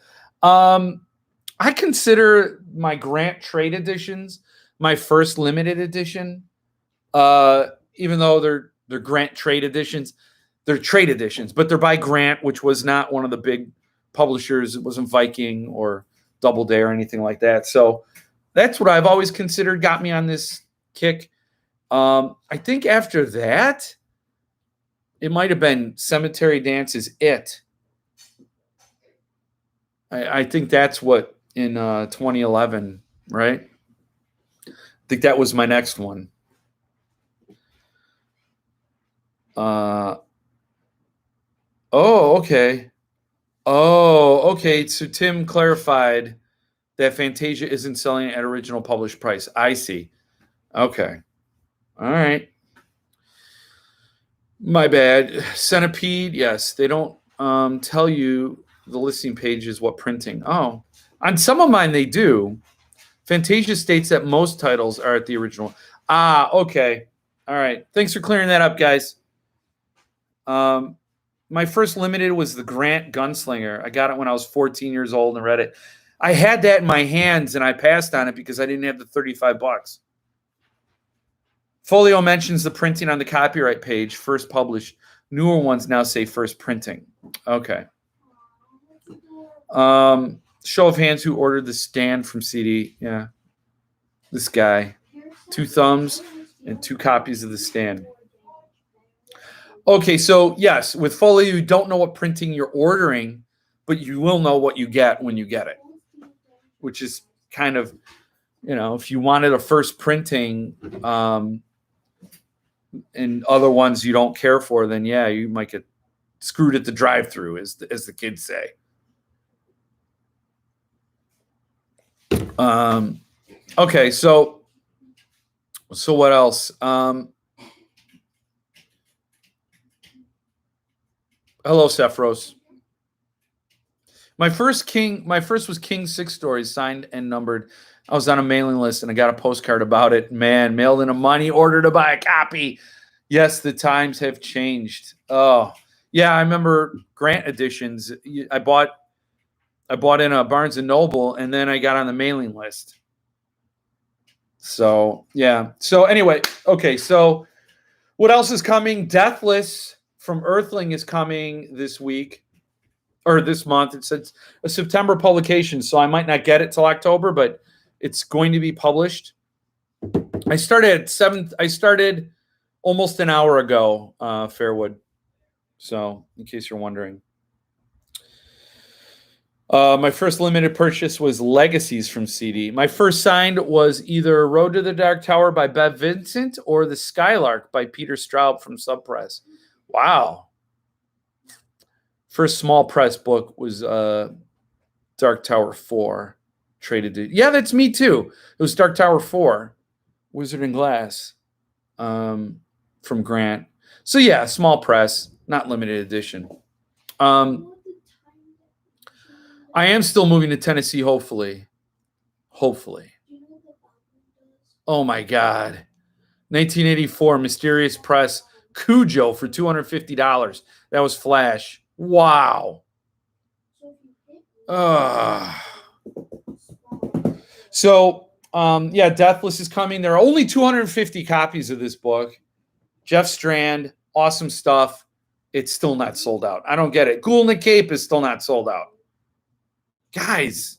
I consider my Grant trade editions my first limited edition. Even though they're Grant trade editions, they're trade editions, but they're by Grant, which was not one of the big publishers. It wasn't Viking or Doubleday or anything like that. So that's what I've always considered got me on this kick. I think after that, it might have been Cemetery Dance's It. I think that's what in 2011, right? I think that was my next one. Okay. So Tim clarified that Fantasia isn't selling at original published price. I see. Okay. All right. My bad. Centipede, yes. They don't tell you the listing pages what printing. Oh, on some of mine they do. Fantasia states that most titles are at the original. Okay. All right. Thanks for clearing that up, guys. My first limited was the Grant Gunslinger. I got it when I was 14 years old and read it. I had that in my hands and I passed on it because I didn't have the $35. Folio mentions the printing on the copyright page, first published. Newer ones now say first printing. Okay. Show of hands who ordered the Stand from CD. Yeah. This guy. 2 thumbs and 2 copies of the Stand. Okay, so yes, with Folio, you don't know what printing you're ordering, but you will know what you get when you get it, which is kind of, if you wanted a first printing and other ones you don't care for, then yeah, you might get screwed at the drive-through, as the kids say. Okay, so So what else? Hello, Sephiros. My first was King 6 Stories, signed and numbered. I was on a mailing list and I got a postcard about it. Man, mailed in a money order to buy a copy. Yes, the times have changed. Oh, yeah, I remember Grant editions. I bought in a Barnes and Noble, and then I got on the mailing list. So, yeah. So anyway, okay, so what else is coming? Deathless from Earthling is coming this week. Or this month. It's a September publication, so I might not get it till October, but it's going to be published. I started almost an hour ago, Fairwood. So, in case you're wondering. My first limited purchase was Legacies from CD. My first signed was either Road to the Dark Tower by Bev Vincent or The Skylark by Peter Straub from Subpress. Wow. First small press book was Dark Tower 4. Traded it. Yeah, that's me too. It was Dark Tower 4. Wizard and Glass from Grant. So yeah, small press, not limited edition. I am still moving to Tennessee, hopefully. Hopefully. Oh my God. 1984, Mysterious Press, Cujo for $250. That was Flash. Wow. So, yeah, Deathless is coming. There are only 250 copies of this book. Jeff Strand, awesome stuff. It's still not sold out. I don't get it. Ghoul in the Cape is still not sold out. Guys,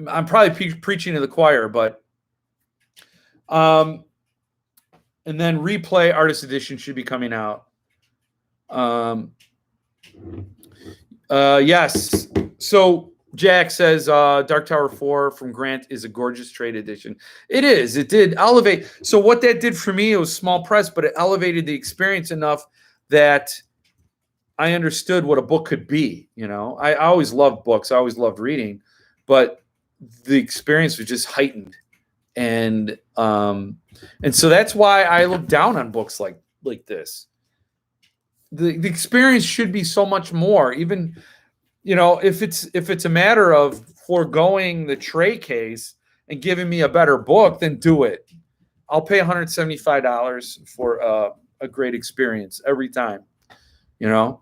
I'm probably preaching to the choir, but and then Replay Artist Edition should be coming out. Yes. So Jack says Dark Tower 4 from Grant is a gorgeous trade edition. It is. It did elevate. So what that did for me, it was small press, but it elevated the experience enough that I understood what a book could be. You know, I always loved books. I always loved reading, but the experience was just heightened. And so that's why I look down on books like this. The experience should be so much more. Even, you know, if it's a matter of foregoing the tray case and giving me a better book, then do it. I'll pay $175 for a great experience every time. You know.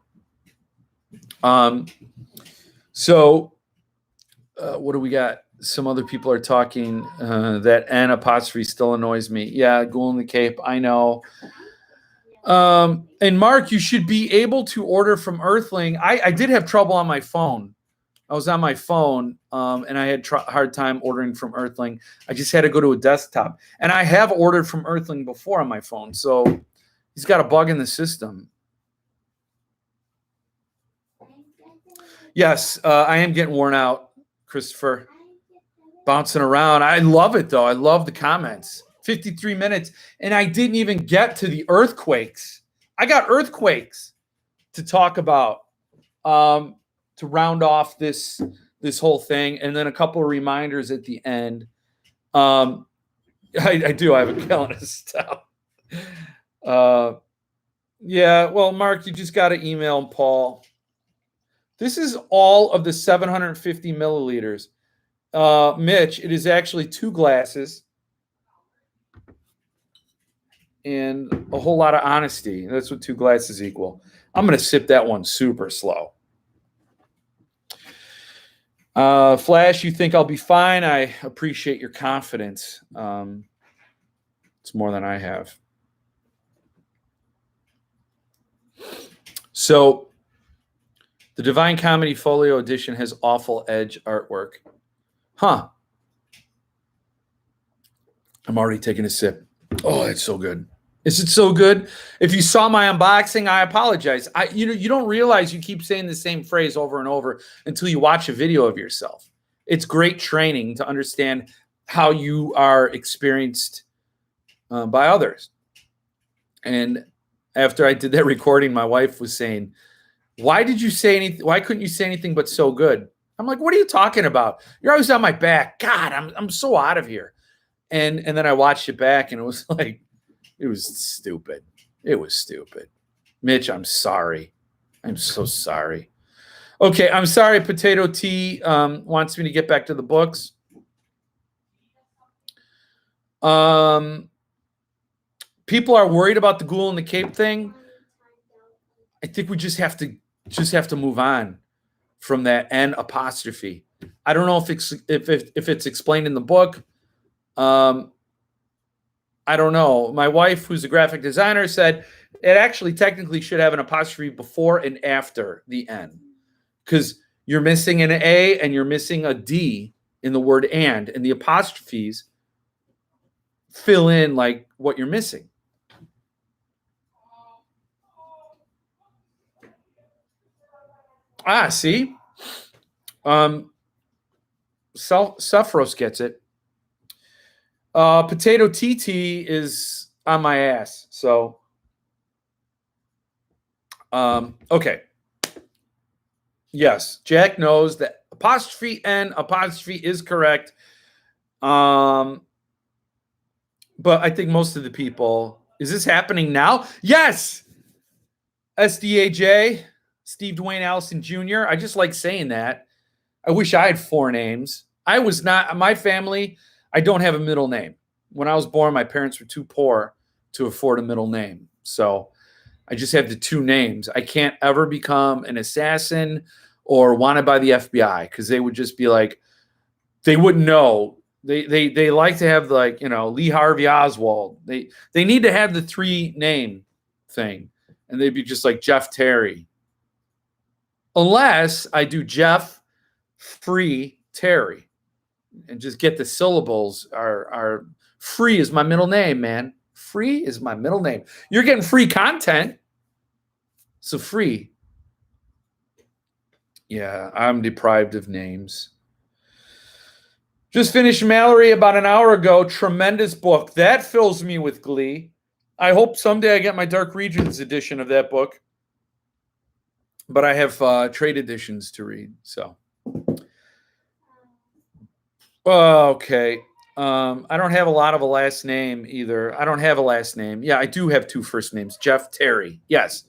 So what do we got? Some other people are talking. That N apostrophe still annoys me. Yeah, Ghoul in the Cape. I know. And Mark, you should be able to order from Earthling. I did have trouble on my phone. I was on my phone, and I had hard time ordering from Earthling. I just had to go to a desktop. And I have ordered from Earthling before on my phone. So he's got a bug in the system. Yes, I am getting worn out, Christopher. Bouncing around. I love it, though. I love the comments. 53 minutes, and I didn't even get to the earthquakes. I got earthquakes to talk about to round off this whole thing, and then a couple of reminders at the end. I do. I have a gallon of stuff. Yeah, well, Mark, you just got to email Paul. This is all of the 750 milliliters. Mitch, it is actually 2 glasses. And a whole lot of honesty. That's what 2 glasses equal. I'm going to sip that one super slow. Flash, you think I'll be fine? I appreciate your confidence. It's more than I have. So, the Divine Comedy Folio edition has awful edge artwork. Huh. I'm already taking a sip. Oh, it's so good. Is it so good? If you saw my unboxing, I apologize. You don't realize you keep saying the same phrase over and over until you watch a video of yourself. It's great training to understand how you are experienced by others. And after I did that recording, my wife was saying, why did you say anything? Why couldn't you say anything but so good? I'm like, what are you talking about? You're always on my back. God, I'm so out of here. And then I watched it back, and it was like, it was stupid. It was stupid. Mitch, I'm sorry. I'm so sorry. Okay, I'm sorry. Potato T wants me to get back to the books. People are worried about the Ghoul and the Cape thing. I think we just have to move on from that N apostrophe. I don't know if it's explained in the book. I don't know. My wife, who's a graphic designer, said it actually technically should have an apostrophe before and after the N, because you're missing an A and you're missing a D in the word and the apostrophes fill in like what you're missing. See? Suffros gets it. Potato TT is on my ass. So, okay. Yes, Jack knows that apostrophe N apostrophe is correct. But I think most of the people, is this happening now? Yes. SDAJ, Steve Dwayne Allison Jr. I just like saying that. I wish I had 4 names. I was not, my family, I don't have a middle name. When I was born, my parents were too poor to afford a middle name. So I just have the 2 names. I can't ever become an assassin or wanted by the FBI, because they would just be like, they wouldn't know. They like to have, like, Lee Harvey Oswald. They need to have the 3 name thing, and they'd be just like Jeff Terry. Unless I do Jeff Free Terry and just get the syllables are Free is my middle name, man. Free is my middle name. You're getting free content. So free. Yeah, I'm deprived of names. Just finished Mallory about an hour ago. Tremendous book. That fills me with glee. I hope someday I get my Dark Regions edition of that book. But I have trade editions to read. So, okay. I don't have a lot of a last name either. I don't have a last name. Yeah, I do have 2 first names. Jeff Terry. Yes.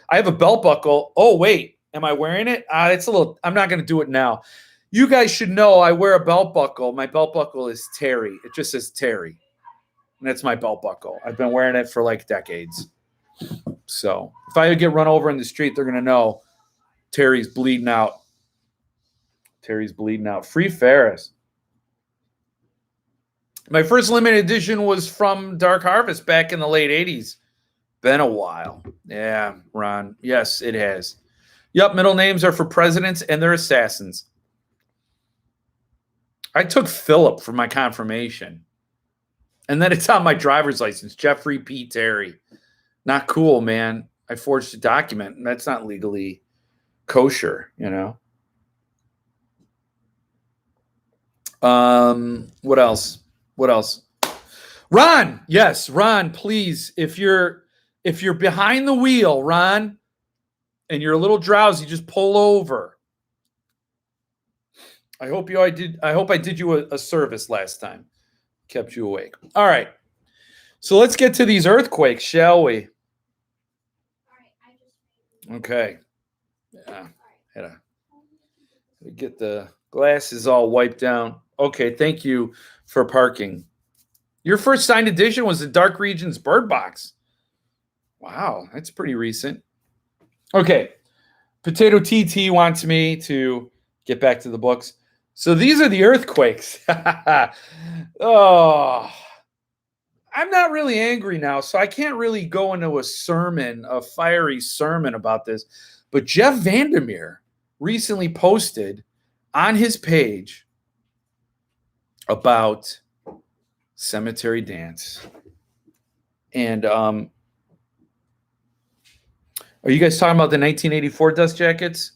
I have a belt buckle. Oh, wait. Am I wearing it? It's a little, I'm not going to do it now. You guys should know I wear a belt buckle. My belt buckle is Terry. It just says Terry. And that's my belt buckle. I've been wearing it for like decades. So if I get run over in the street, they're going to know Terry's bleeding out. Terry's bleeding out. Free Ferris. My first limited edition was from Dark Harvest back in the late 80s. Been a while. Yeah, Ron. Yes, it has. Yep, middle names are for presidents and they're assassins. I took Philip for my confirmation. And then it's on my driver's license. Jeffrey P. Terry. Not cool, man. I forged a document, and that's not legally kosher, What else? What else? Ron, yes, Ron, please. If you're behind the wheel, Ron, and you're a little drowsy, just pull over. I hope I did you a service last time. Kept you awake. All right. So let's get to these earthquakes, shall we? Okay. Yeah. Had to get the glasses all wiped down. Okay, thank you for parking. Your first signed edition was the Dark Regions Bird Box. Wow, that's pretty recent. Okay. Potato TT wants me to get back to the books. So these are the earthquakes. Oh, I'm not really angry now, so I can't really go into a fiery sermon about this. But Jeff Vandermeer recently posted on his page about Cemetery Dance. And are you guys talking about the 1984 dust jackets?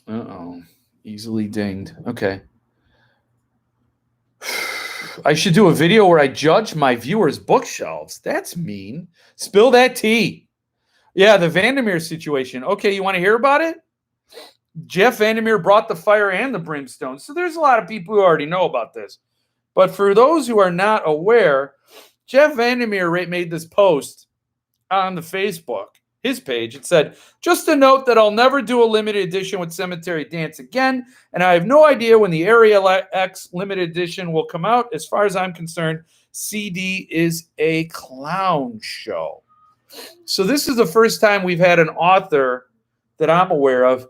Uh-oh. Easily dinged. Okay. I should do a video where I judge my viewers' bookshelves. That's mean. Spill that tea. Yeah, the Vandermeer situation. Okay, you want to hear about it? Jeff Vandermeer brought the fire and the brimstone. So there's a lot of people who already know about this. But for those who are not aware, Jeff Vandermeer made this post on the Facebook, his page. It said, just a note that I'll never do a limited edition with Cemetery Dance again, and I have no idea when the Area X limited edition will come out. As far as I'm concerned, CD is a clown show. So this is the first time we've had an author that I'm aware of.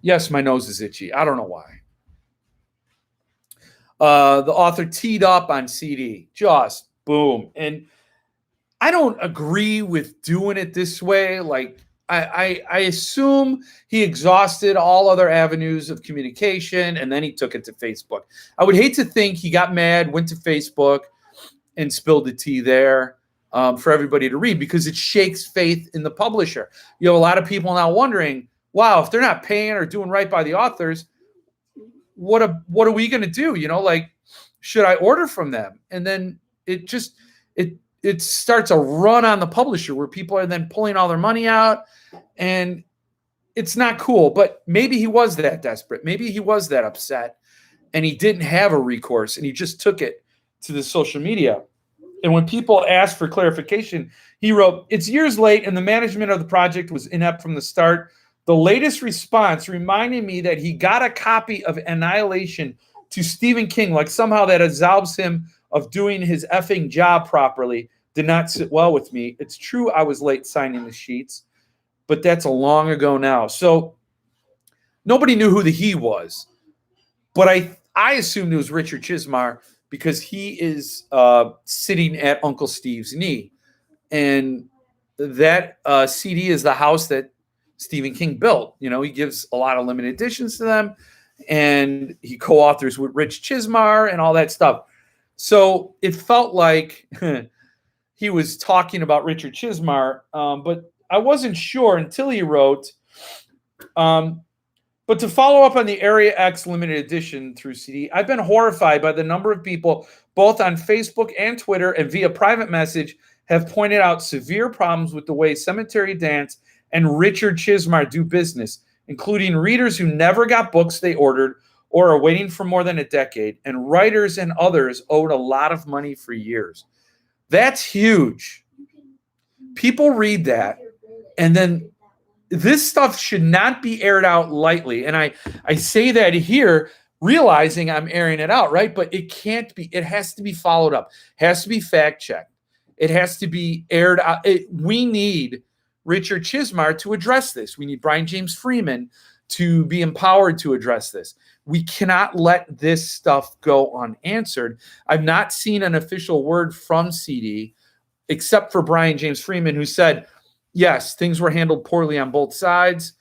Yes, my nose is itchy. I don't know why. The author teed up on CD. Just boom. And I don't agree with doing it this way. Like, I assume he exhausted all other avenues of communication, and then he took it to Facebook. I would hate to think he got mad, went to Facebook, and spilled the tea there for everybody to read, because it shakes faith in the publisher. You have a lot of people now wondering, wow, if they're not paying or doing right by the authors, what are we going to do? You know, like, should I order from them? And then it starts a run on the publisher where people are then pulling all their money out, and it's not cool. But maybe he was that desperate. Maybe he was that upset, and he didn't have a recourse, and he just took it to the social media. And when people asked for clarification, he wrote, "It's years late, and the management of the project was inept from the start. The latest response reminded me that he got a copy of Annihilation to Stephen King, like somehow that absolves him of doing his effing job properly. Did not sit well with me. It's true I was late signing the sheets, but that's a long ago now." So nobody knew who the he was, but I assumed it was Richard Chizmar, because he is sitting at Uncle Steve's knee. And that CD is the house that Stephen King built. You know, he gives a lot of limited editions to them, and he co-authors with Rich Chizmar and all that stuff. So it felt like he was talking about Richard Chizmar, but I wasn't sure until he wrote, but to follow up on the Area X limited edition through CD, I've been horrified by the number of people, both on Facebook and Twitter and via private message, have pointed out severe problems with the way Cemetery Dance and Richard Chizmar do business, including readers who never got books they ordered or are waiting for more than a decade, and writers and others owed a lot of money for years. That's huge. People read that, and then this stuff should not be aired out lightly. And I say that here, realizing I'm airing it out, right? But it can't be. It has to be followed up. It has to be fact-checked. It has to be aired out. We need Richard Chizmar to address this. We need Brian James Freeman to be empowered to address this. We cannot let this stuff go unanswered. I've not seen an official word from CD, except for Brian James Freeman, who said, yes, things were handled poorly on both sides,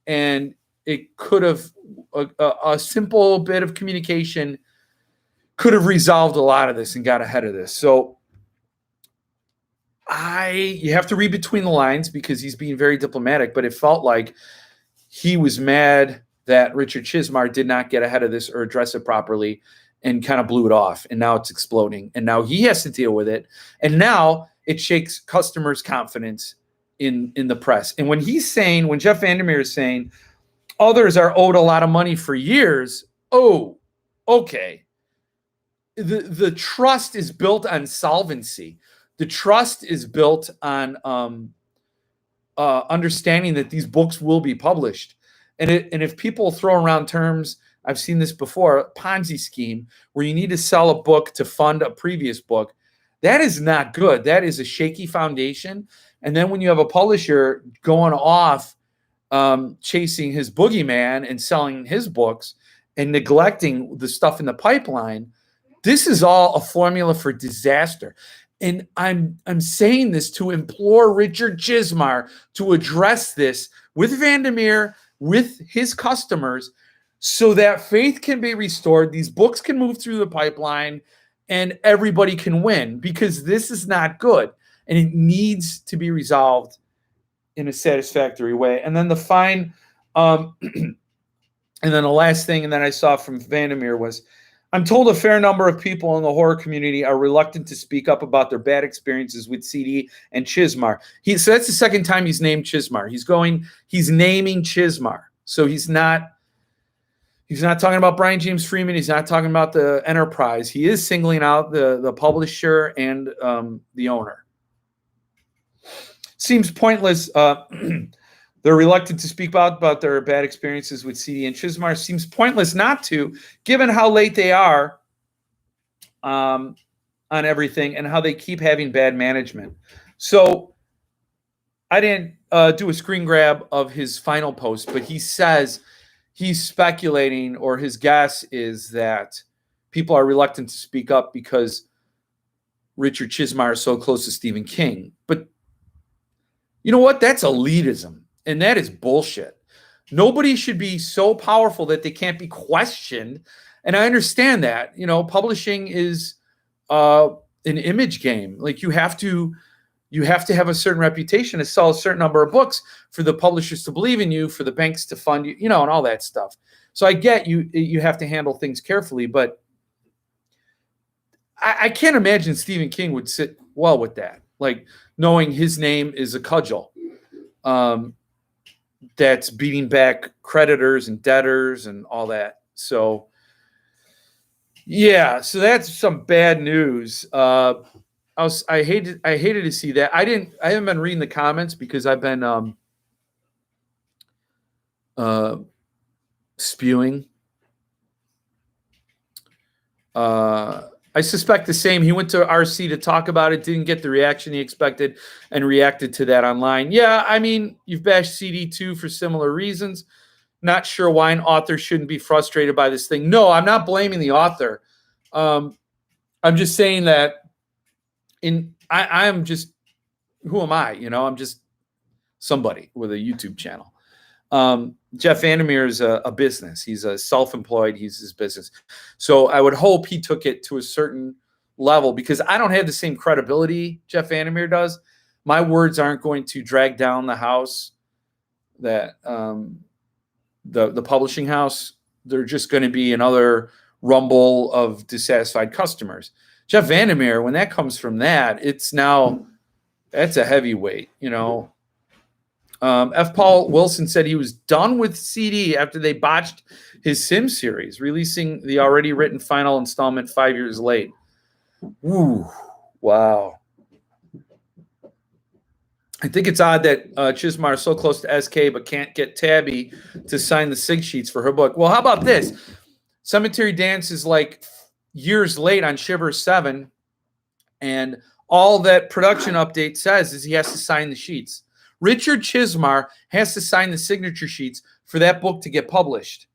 and it could have, a simple bit of communication could have resolved a lot of this and got ahead of this. So you have to read between the lines, because he's being very diplomatic, but it felt like he was mad that Richard Chizmar did not get ahead of this or address it properly, and kind of blew it off. And now it's exploding, and now he has to deal with it. And now it shakes customers' confidence in the press. And when Jeff Vandermeer is saying others are owed a lot of money for years, oh, okay. The trust is built on solvency. The trust is built on understanding that these books will be published. And if people throw around terms, I've seen this before, a Ponzi scheme, where you need to sell a book to fund a previous book, that is not good. That is a shaky foundation. And then when you have a publisher going off chasing his boogeyman and selling his books and neglecting the stuff in the pipeline, this is all a formula for disaster. And I'm saying this to implore Richard Chizmar to address this with Vandermeer, with his customers, so that faith can be restored, these books can move through the pipeline, and everybody can win, because this is not good. And it needs to be resolved in a satisfactory way. And then the fine, and then the last thing, and then I saw from Vandermeer was, I'm told a fair number of people in the horror community are reluctant to speak up about their bad experiences with CD and Chizmar. So that's the second time he's named Chizmar. He's naming Chizmar. So he's not He's not talking about Brian James Freeman. He's not talking about the enterprise. He is singling out the publisher and the owner. Seems pointless. They're reluctant to speak about their bad experiences with CD and Chizmar. Seems pointless not to, given how late they are on everything and how they keep having bad management. So I didn't do a screen grab of his final post, but he says he's speculating, or his guess is that people are reluctant to speak up because Richard Chizmar is so close to Stephen King. But you know what? That's elitism, and that is bullshit. Nobody should be so powerful that they can't be questioned. And I understand that. Publishing is an image game. Like you have to have a certain reputation to sell a certain number of books for the publishers to believe in you, for the banks to fund you, and all that stuff. So I get you have to handle things carefully, but I can't imagine Stephen King would sit well with that. Like knowing his name is a cudgel that's beating back creditors and debtors and all that. So yeah, so that's some bad news. I hated to see that. I haven't been reading the comments because I've been spewing. I suspect the same. He went to RC to talk about it, didn't get the reaction he expected, and reacted to that online. Yeah, I mean, you've bashed CD too for similar reasons. Not sure why an author shouldn't be frustrated by this thing. No, I'm not blaming the author. I'm just saying that I'm just, who am I? I'm just somebody with a YouTube channel. Jeff Vandermeer is a business. He's a self-employed. He's his business. So I would hope he took it to a certain level, because I don't have the same credibility Jeff Vandermeer does. My words aren't going to drag down the house, that the publishing house. They're just going to be another rumble of dissatisfied customers. Jeff Vandermeer, when that comes from that, that's a heavyweight, F. Paul Wilson said he was done with CD after they botched his Sim series, releasing the already written final installment 5 years late. Woo, wow. I think it's odd that Chizmar is so close to SK but can't get Tabby to sign the sig sheets for her book. Well, how about this? Cemetery Dance is like years late on Shiver 7, and all that production update says is he has to sign the sheets. Richard Chizmar has to sign the signature sheets for that book to get published.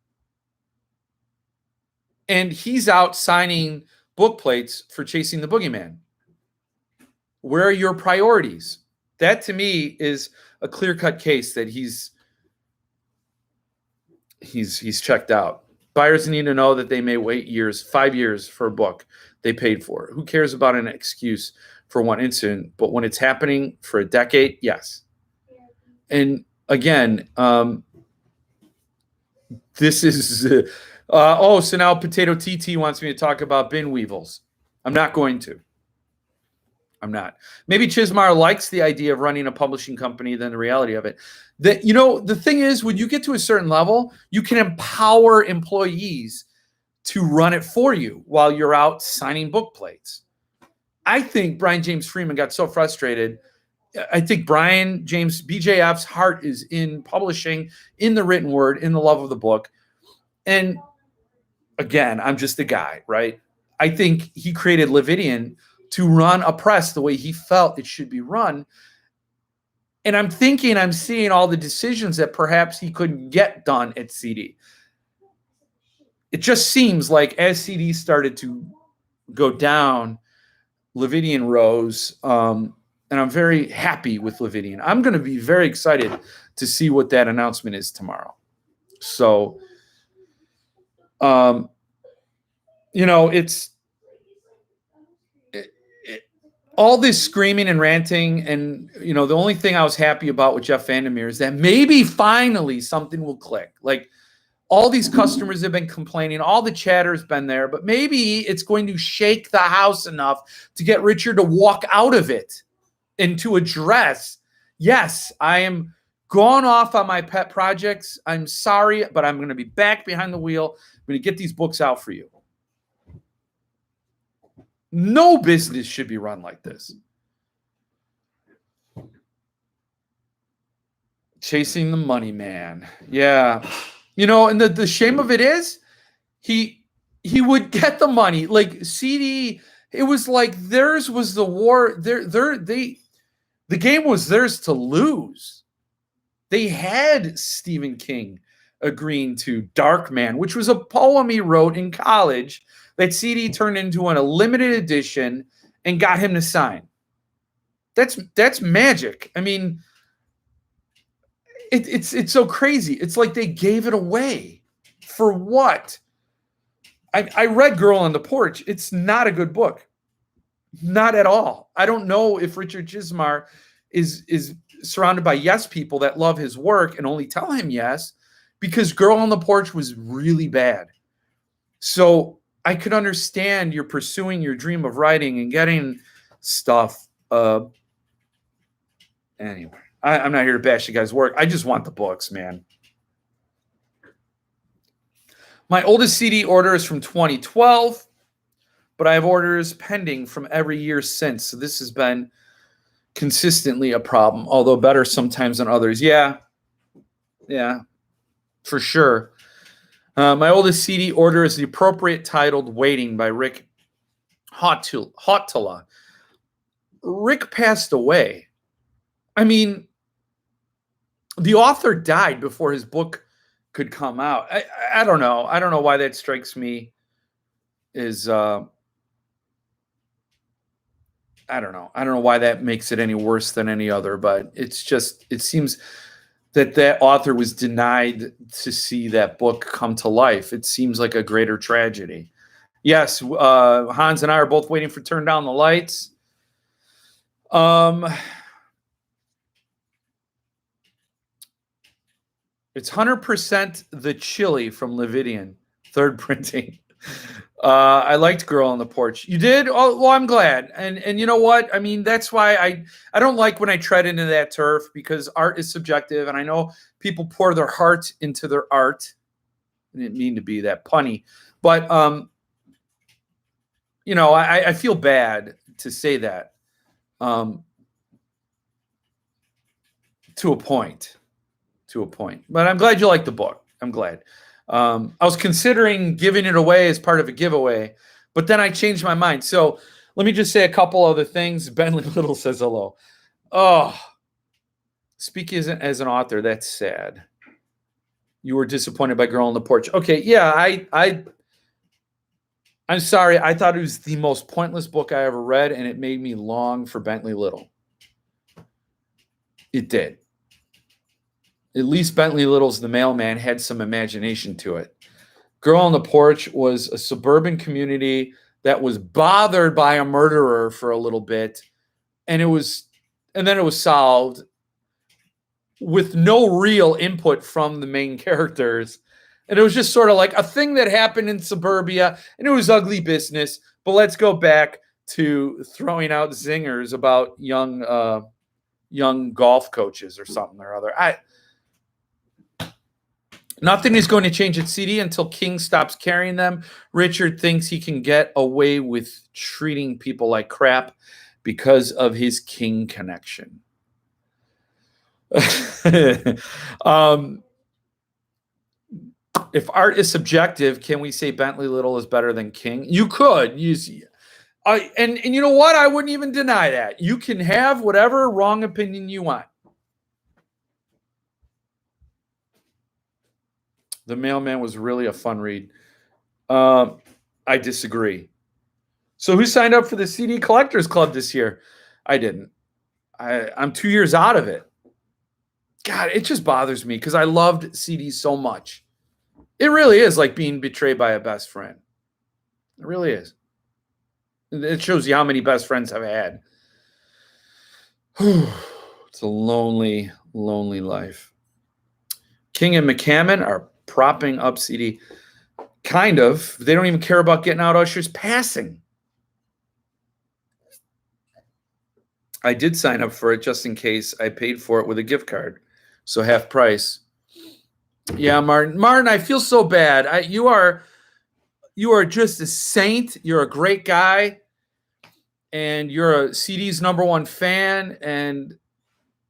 And he's out signing book plates for Chasing the Boogeyman. Where are your priorities? That to me is a clear-cut case that he's checked out. Buyers need to know that they may wait 5 years for a book they paid for. Who cares about an excuse for one incident? But when it's happening for a decade, yes. And again, this is so now Potato TT wants me to talk about bin weevils. I'm not going to. I'm not. Maybe Chizmar likes the idea of running a publishing company than the reality of it. The thing is, when you get to a certain level, you can empower employees to run it for you while you're out signing book plates. I think Brian James Freeman got so frustrated. I think Brian James, BJF's heart is in publishing, in the written word, in the love of the book. And again, I'm just a guy, right? I think he created Lividian to run a press the way he felt it should be run. And I'm seeing all the decisions that perhaps he couldn't get done at CD. It just seems like as CD started to go down, Lividian rose. And I'm very happy with Lividian. I'm going to be very excited to see what that announcement is tomorrow. So, it's all this screaming and ranting. And, the only thing I was happy about with Jeff Vandermeer is that maybe finally something will click. Like all these customers have been complaining. All the chatter has been there. But maybe it's going to shake the house enough to get Richard to walk out of it and to address, yes, I am gone off on my pet projects. I'm sorry, but I'm going to be back behind the wheel. I'm going to get these books out for you. No business should be run like this. Chasing the money man. Yeah. You know, and the shame of it is he would get the money. Like CD, it was like theirs was the war. The game was theirs to lose. They had Stephen King agreeing to Darkman, which was a poem he wrote in college that CD turned into a limited edition and got him to sign. That's magic. I mean, it's so crazy. It's like they gave it away. For what? I read Girl on the Porch. It's not a good book. Not at all. I don't know if Richard Chizmar is surrounded by yes people that love his work and only tell him yes, because Girl on the Porch was really bad. So I could understand you're pursuing your dream of writing and getting stuff. Anyway, I'm not here to bash the guy's work. I just want the books, man. My oldest CD order is from 2012, but I have orders pending from every year since. So this has been consistently a problem, although better sometimes than others. Yeah, for sure. My oldest CD order is the appropriate titled Waiting by Rick Hautala. Rick passed away. I mean, the author died before his book could come out. I don't know. I don't know why that strikes me as I don't know. I don't know why that makes it any worse than any other, but it's just, it seems that author was denied to see that book come to life. It seems like a greater tragedy. Yes, Hans and I are both waiting for Turn Down the Lights. It's 100% the chili from Lividian, third printing. I liked Girl on the Porch. You did? Oh, well, I'm glad. And you know what? I mean, that's why I don't like when I tread into that turf, because art is subjective, and I know people pour their heart into their art. I didn't mean to be that punny, but you know, I feel bad to say that to a point. But I'm glad you like the book. I'm glad. I was considering giving it away as part of a giveaway, but then I changed my mind. So let me just say a couple other things. Bentley Little says hello. Oh, speaking as an author, that's sad. You were disappointed by Girl on the Porch. Okay, yeah, I'm sorry. I thought it was the most pointless book I ever read, and it made me long for Bentley Little. It did. At least Bentley Little's The Mailman had some imagination to it. Girl on the Porch was a suburban community that was bothered by a murderer for a little bit, and then it was solved with no real input from the main characters. And it was just sort of like a thing that happened in suburbia, and it was ugly business. But let's go back to throwing out zingers about young golf coaches or something or other. Nothing is going to change at CD until King stops carrying them. Richard thinks he can get away with treating people like crap because of his King connection. If art is subjective, can we say Bentley Little is better than King? You could. And you know what? I wouldn't even deny that. You can have whatever wrong opinion you want. The Mailman was really a fun read. I disagree. So who signed up for the CD Collectors Club this year? I didn't. I'm 2 years out of it. God, it just bothers me because I loved CDs so much. It really is like being betrayed by a best friend. It really is. It shows you how many best friends I've had. It's a lonely, lonely life. King and McCammon are propping up CD. Kind of. They don't even care about getting out Usher's passing. I did sign up for it just in case I paid for it with a gift card. So half price. Yeah, Martin. Martin, I feel so bad. You are just a saint. You're a great guy, and you're a CD's #1 fan. And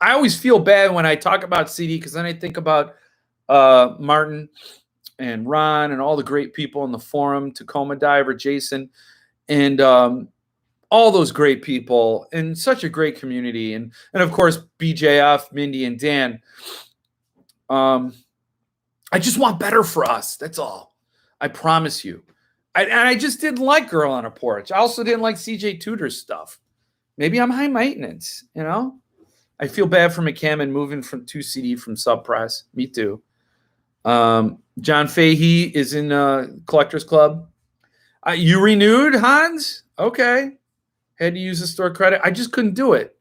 I always feel bad when I talk about CD because then I think about Martin and Ron and all the great people in the forum, Tacoma Diver, Jason, and all those great people, and such a great community, and of course BJF, Mindy, and Dan. I just want better for us. That's all. I promise you. And I just didn't like Girl on a Porch. I also didn't like CJ Tudor's stuff. Maybe I'm high maintenance, you know? I feel bad for McCammon moving from 2 CD from Sub Press. Me too. John Fahey is in Collectors Club. You renewed, Hans? Okay. Had to use the store credit. I just couldn't do it.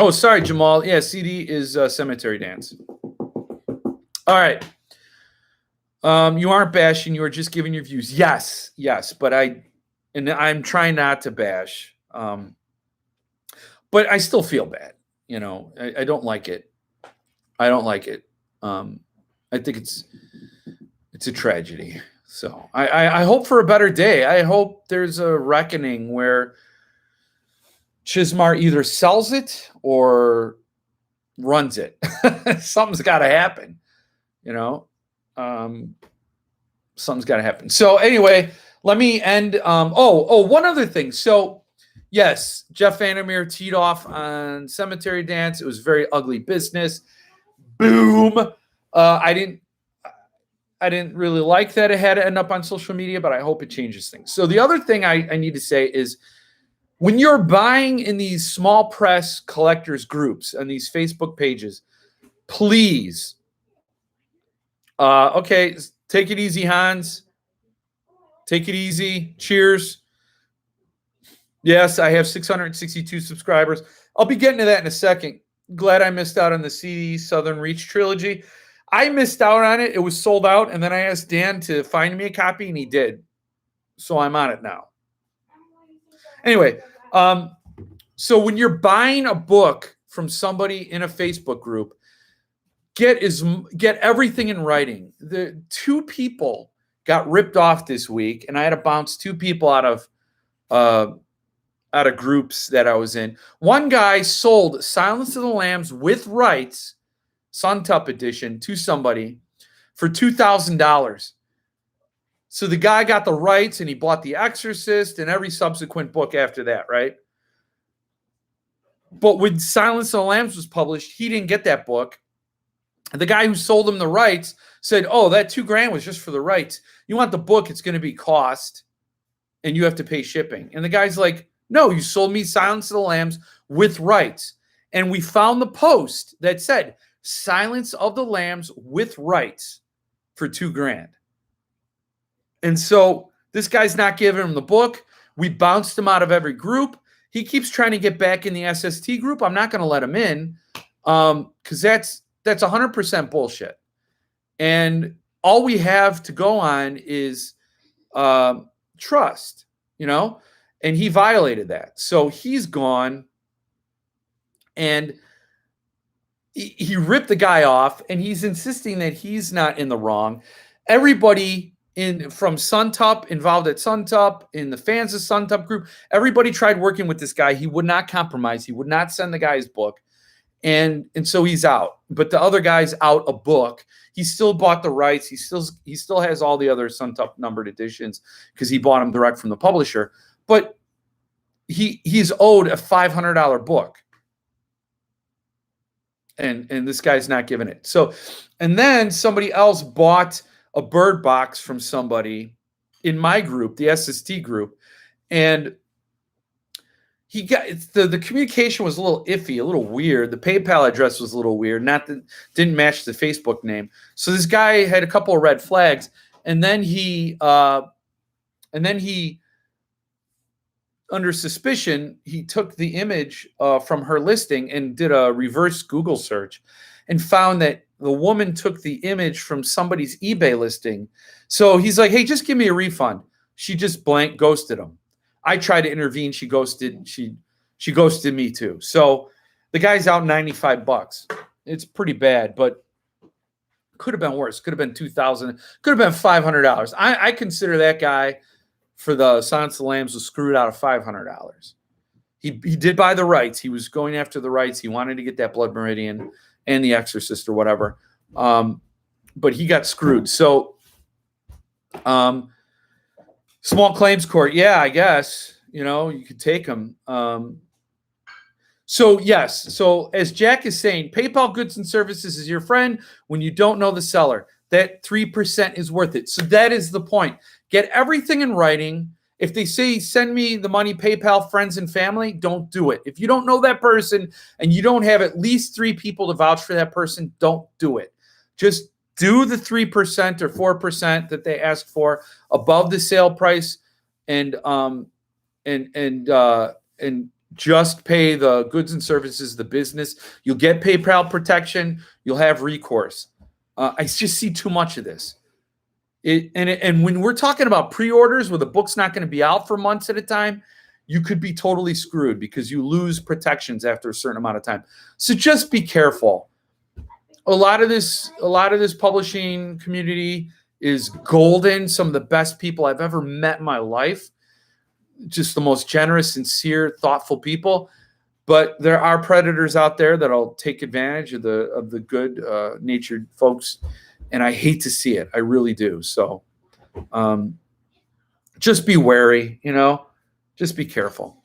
Oh, sorry, Jamal. Yeah, CD is Cemetery Dance. All right. You aren't bashing. You are just giving your views. Yes. But I'm trying not to bash. But I still feel bad. You know, I don't like it. I think it's a tragedy. So I hope for a better day. I hope there's a reckoning where Chizmar either sells it or runs it. Something's got to happen, you know. Something's got to happen. So anyway, let me end. One other thing. So yes, Jeff Vandermeer teed off on Cemetery Dance. It was very ugly business. Boom. I didn't really like that it had to end up on social media, but I hope it changes things. So the other thing I need to say is, when you're buying in these small press collectors groups and these Facebook pages, please, okay, take it easy, Hans. Take it easy. Cheers. Yes, I have 662 subscribers. I'll be getting to that in a second. Glad I missed out on the CD Southern Reach trilogy. I missed out on it. It was sold out, and then I asked Dan to find me a copy, and he did. So I'm on it now. Anyway, so when you're buying a book from somebody in a Facebook group, get everything in writing. The 2 people got ripped off this week, and I had to bounce 2 people out of groups that I was in. One guy sold Silence of the Lambs with rights, Suntup edition, to somebody for $2,000. So the guy got the rights and he bought The Exorcist and every subsequent book after that, right? But when Silence of the Lambs was published, he didn't get that book. And the guy who sold him the rights said, oh, that $2,000 was just for the rights. You want the book, it's going to be cost and you have to pay shipping. And the guy's like, no, you sold me Silence of the Lambs with rights. And we found the post that said Silence of the Lambs with rights for $2,000. And so this guy's not giving him the book. We bounced him out of every group. He keeps trying to get back in the SST group. I'm not going to let him in because that's 100% bullshit. And all we have to go on is trust, you know, and he violated that. So he's gone, and he ripped the guy off, and he's insisting that he's not in the wrong. Everybody from Suntup, involved at Suntup, in the fans of Suntup group, everybody tried working with this guy. He would not compromise. He would not send the guy's book. And so he's out. But the other guy's out a book. He still bought the rights. He still has all the other Suntup numbered editions because he bought them direct from the publisher. But he's owed a $500 book. And this guy's not giving it. So, and then somebody else bought a bird box from somebody in my group, the SST group, and he got the communication was a little iffy, a little weird. The PayPal address was a little weird, didn't match the Facebook name. So this guy had a couple of red flags, and then he under suspicion, he took the image from her listing and did a reverse Google search and found that the woman took the image from somebody's eBay listing. So he's like, hey, just give me a refund. She just blank ghosted him. I tried to intervene. She ghosted. She ghosted me too. So the guy's out $95. It's pretty bad, but could have been worse. Could have been $2,000. Could have been $500. I consider that guy for the Silence of the Lambs was screwed out of $500. He did buy the rights. He was going after the rights. He wanted to get that Blood Meridian and the Exorcist or whatever. But he got screwed. So small claims court. Yeah, I guess, you could take him. So yes. So as Jack is saying, PayPal Goods and Services is your friend when you don't know the seller. That 3% is worth it. So that is the point. Get everything in writing. If they say, send me the money, PayPal, friends and family, don't do it. If you don't know that person and you don't have at least 3 people to vouch for that person, don't do it. Just do the 3% or 4% that they ask for above the sale price, and just pay the goods and services, the business. You'll get PayPal protection. You'll have recourse. I just see too much of this. And when we're talking about pre-orders where the book's not going to be out for months at a time, you could be totally screwed because you lose protections after a certain amount of time. So just be careful. A lot of this publishing community is golden. Some of the best people I've ever met in my life. Just the most generous, sincere, thoughtful people. But there are predators out there that'll take advantage of the good natured folks. And I hate to see it. I really do. So just be wary, just be careful.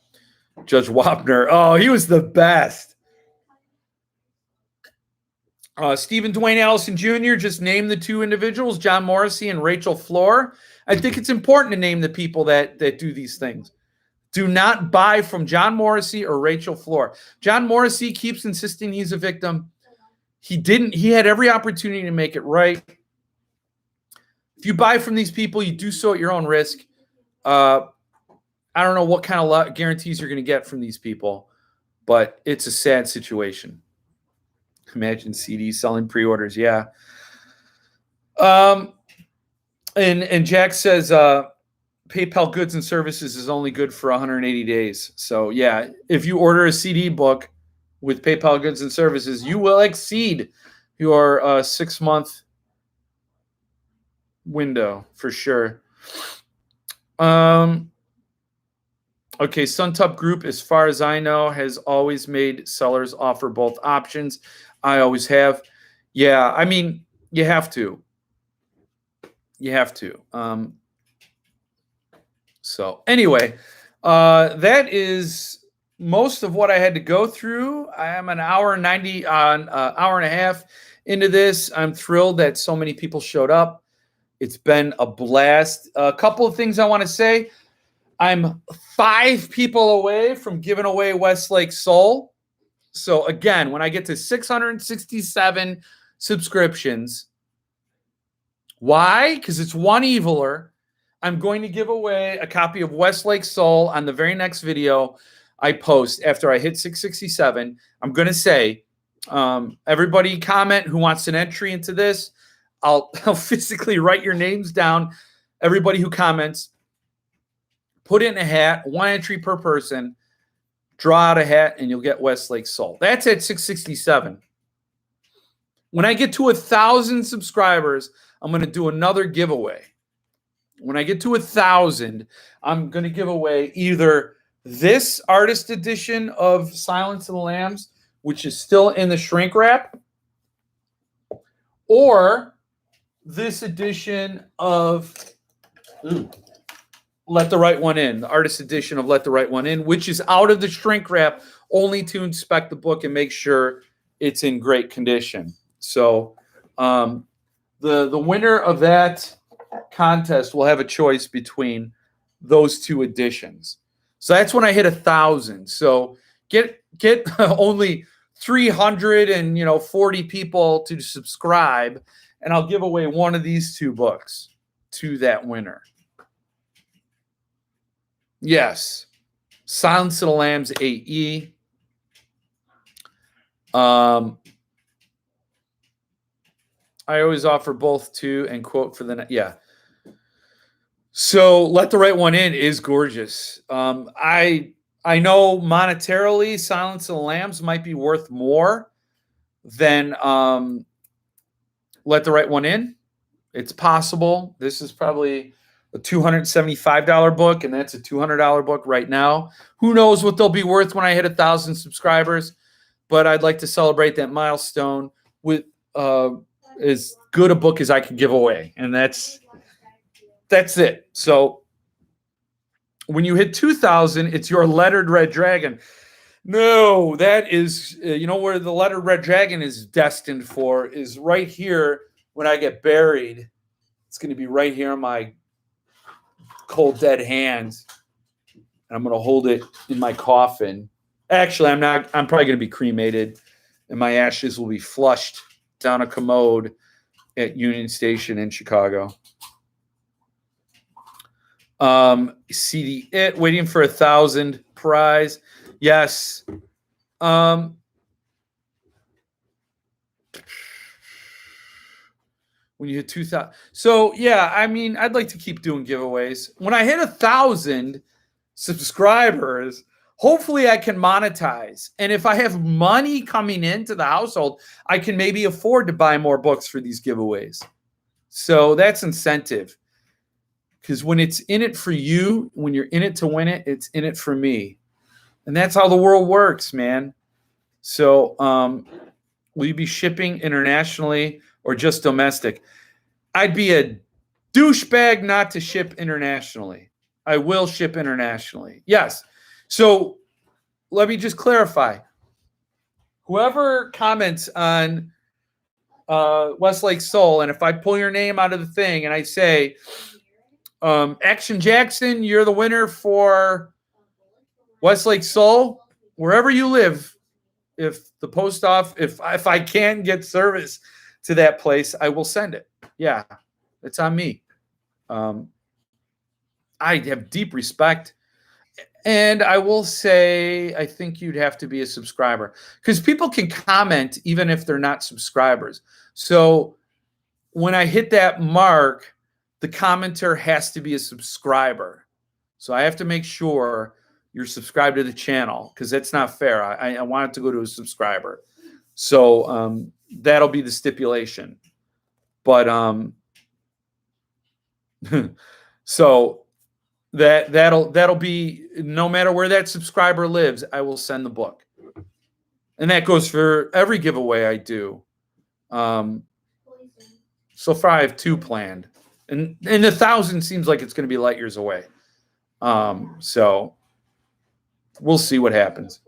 Judge Wapner. Oh, he was the best. Stephen Dwayne Allison Jr. just named the 2 individuals, John Morrissey and Rachel Floor. I think it's important to name the people that do these things. Do not buy from John Morrissey or Rachel Floor. John Morrissey keeps insisting he's a victim. He had every opportunity to make it right. If you buy from these people, you do so at your own risk. I don't know what kind of guarantees you're going to get from these people, but it's a sad situation. Imagine CDs selling pre-orders. Yeah. And Jack says PayPal Goods and Services is only good for 180 days. So yeah, if you order a CD book with PayPal Goods and Services, you will exceed your 6-month window for sure. Okay, Suntup Group, as far as I know, has always made sellers offer both options. I always have. Yeah, I mean, you have to. You have to. So anyway, that is most of what I had to go through. I am an hour and a half into this. I'm thrilled that so many people showed up. It's been a blast. A couple of things I want to say. I'm 5 people away from giving away Westlake Soul. So again, when I get to 667 subscriptions, why? Because it's one eviler. I'm going to give away a copy of Westlake Soul on the very next video I post after I hit 667. I'm going to say, everybody comment who wants an entry into this. I'll physically write your names down. Everybody who comments, put it in a hat, 1 entry per person, draw out a hat, and you'll get Westlake Soul. That's at 667. When I get to 1,000 subscribers, I'm going to do another giveaway. When I get to 1,000, I'm going to give away either this artist edition of Silence of the Lambs, which is still in the shrink wrap, or this edition of Let the Right One In, the artist edition of Let the Right One In, which is out of the shrink wrap, only to inspect the book and make sure it's in great condition. So the winner of that contest will have a choice between those 2 editions. So that's when I hit 1,000. So get only 340 people to subscribe, and I'll give away one of these 2 books to that winner. Yes, Silence of the Lambs AE. I always offer both too and quote for the yeah. So Let the Right One In is gorgeous. I know monetarily Silence of the Lambs might be worth more than Let the Right One In. It's possible. This is probably a $275 book, and that's a $200 book right now. Who knows what they'll be worth when I hit 1,000 subscribers? But I'd like to celebrate that milestone with as good a book as I can give away, and that's it. So when you hit 2,000, it's your lettered red dragon. No, that is, where the lettered red dragon is destined for is right here when I get buried. It's going to be right here in my cold, dead hands. And I'm going to hold it in my coffin. Actually, I'm not. I'm probably going to be cremated, and my ashes will be flushed down a commode at Union Station in Chicago. CD It, waiting for 1,000 prize. Yes. When you hit 2,000. So, yeah, I mean, I'd like to keep doing giveaways. When I hit 1,000 subscribers, hopefully I can monetize. And if I have money coming into the household, I can maybe afford to buy more books for these giveaways. So that's incentive. Because when it's in it for you, when you're in it to win it, it's in it for me. And that's how the world works, man. So will you be shipping internationally or just domestic? I'd be a douchebag not to ship internationally. I will ship internationally. Yes. So let me just clarify. Whoever comments on Westlake Soul, and if I pull your name out of the thing and I say, Action Jackson, you're the winner for Westlake Soul, wherever you live, if the post office, if I can get service to that place, I will send it. Yeah, it's on me. I have deep respect. And I will say, I think you'd have to be a subscriber because people can comment even if they're not subscribers. So when I hit that mark, the commenter has to be a subscriber. So I have to make sure you're subscribed to the channel because that's not fair. I want it to go to a subscriber. So that'll be the stipulation. But so that'll be, no matter where that subscriber lives, I will send the book. And that goes for every giveaway I do. So far I have 2 planned. And 1,000 seems like it's going to be light years away. So we'll see what happens.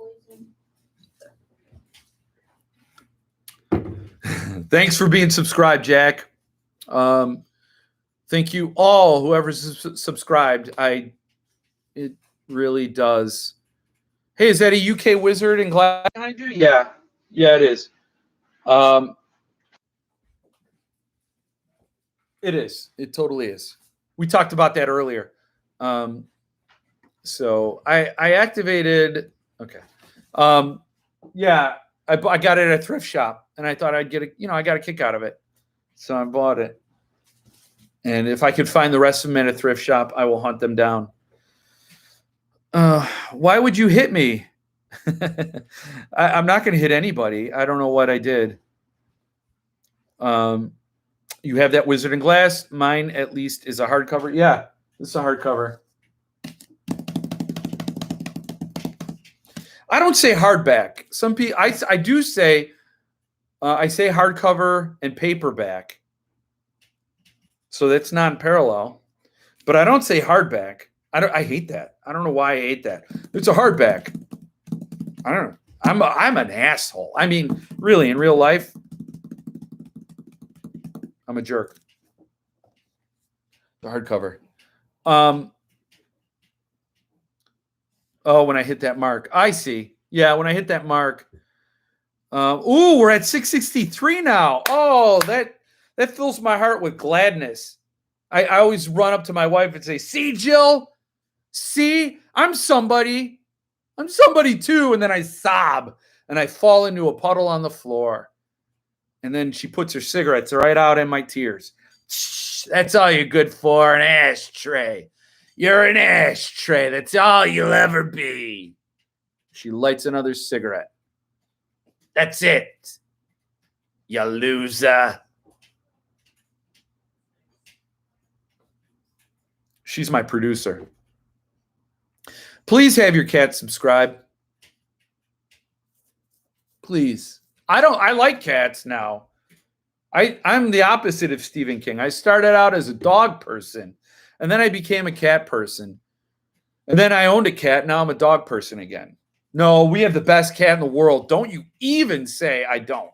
Thanks for being subscribed, Jack. Thank you all, whoever's subscribed. It really does. Hey, is that a UK wizard in glass behind you? Yeah, it is. It is. It totally is. We talked about that earlier. So I activated. Okay. Yeah, I got it at a thrift shop, and I thought I'd get I got a kick out of it, so I bought it. And if I could find the rest of them at a thrift shop, I will hunt them down. Why would you hit me? I'm not going to hit anybody. I don't know what I did. You have that Wizard in Glass. Mine, at least, is a hardcover. Yeah, this is a hardcover. I don't say hardback. Some people, I do say, I say hardcover and paperback. So that's non-parallel. But I don't say hardback. I hate that. I don't know why I hate that. It's a hardback. I don't know. I'm an asshole. I mean, really, in real life, I'm a jerk. The hardcover. Oh, when I hit that mark. I see. Yeah, when I hit that mark. Ooh, we're at 663 now. Oh, that fills my heart with gladness. I always run up to my wife and say, "See, Jill? See, I'm somebody. I'm somebody too." And then I sob and I fall into a puddle on the floor. And then she puts her cigarettes right out in my tears. That's all you're good for, an ashtray. You're an ashtray. That's all you'll ever be. She lights another cigarette. That's it, you loser. She's my producer. Please have your cat subscribe. Please. I like cats now. I'm the opposite of Stephen King. I started out as a dog person, and then I became a cat person. And then I owned a cat. Now I'm a dog person again. No, we have the best cat in the world. Don't you even say I don't.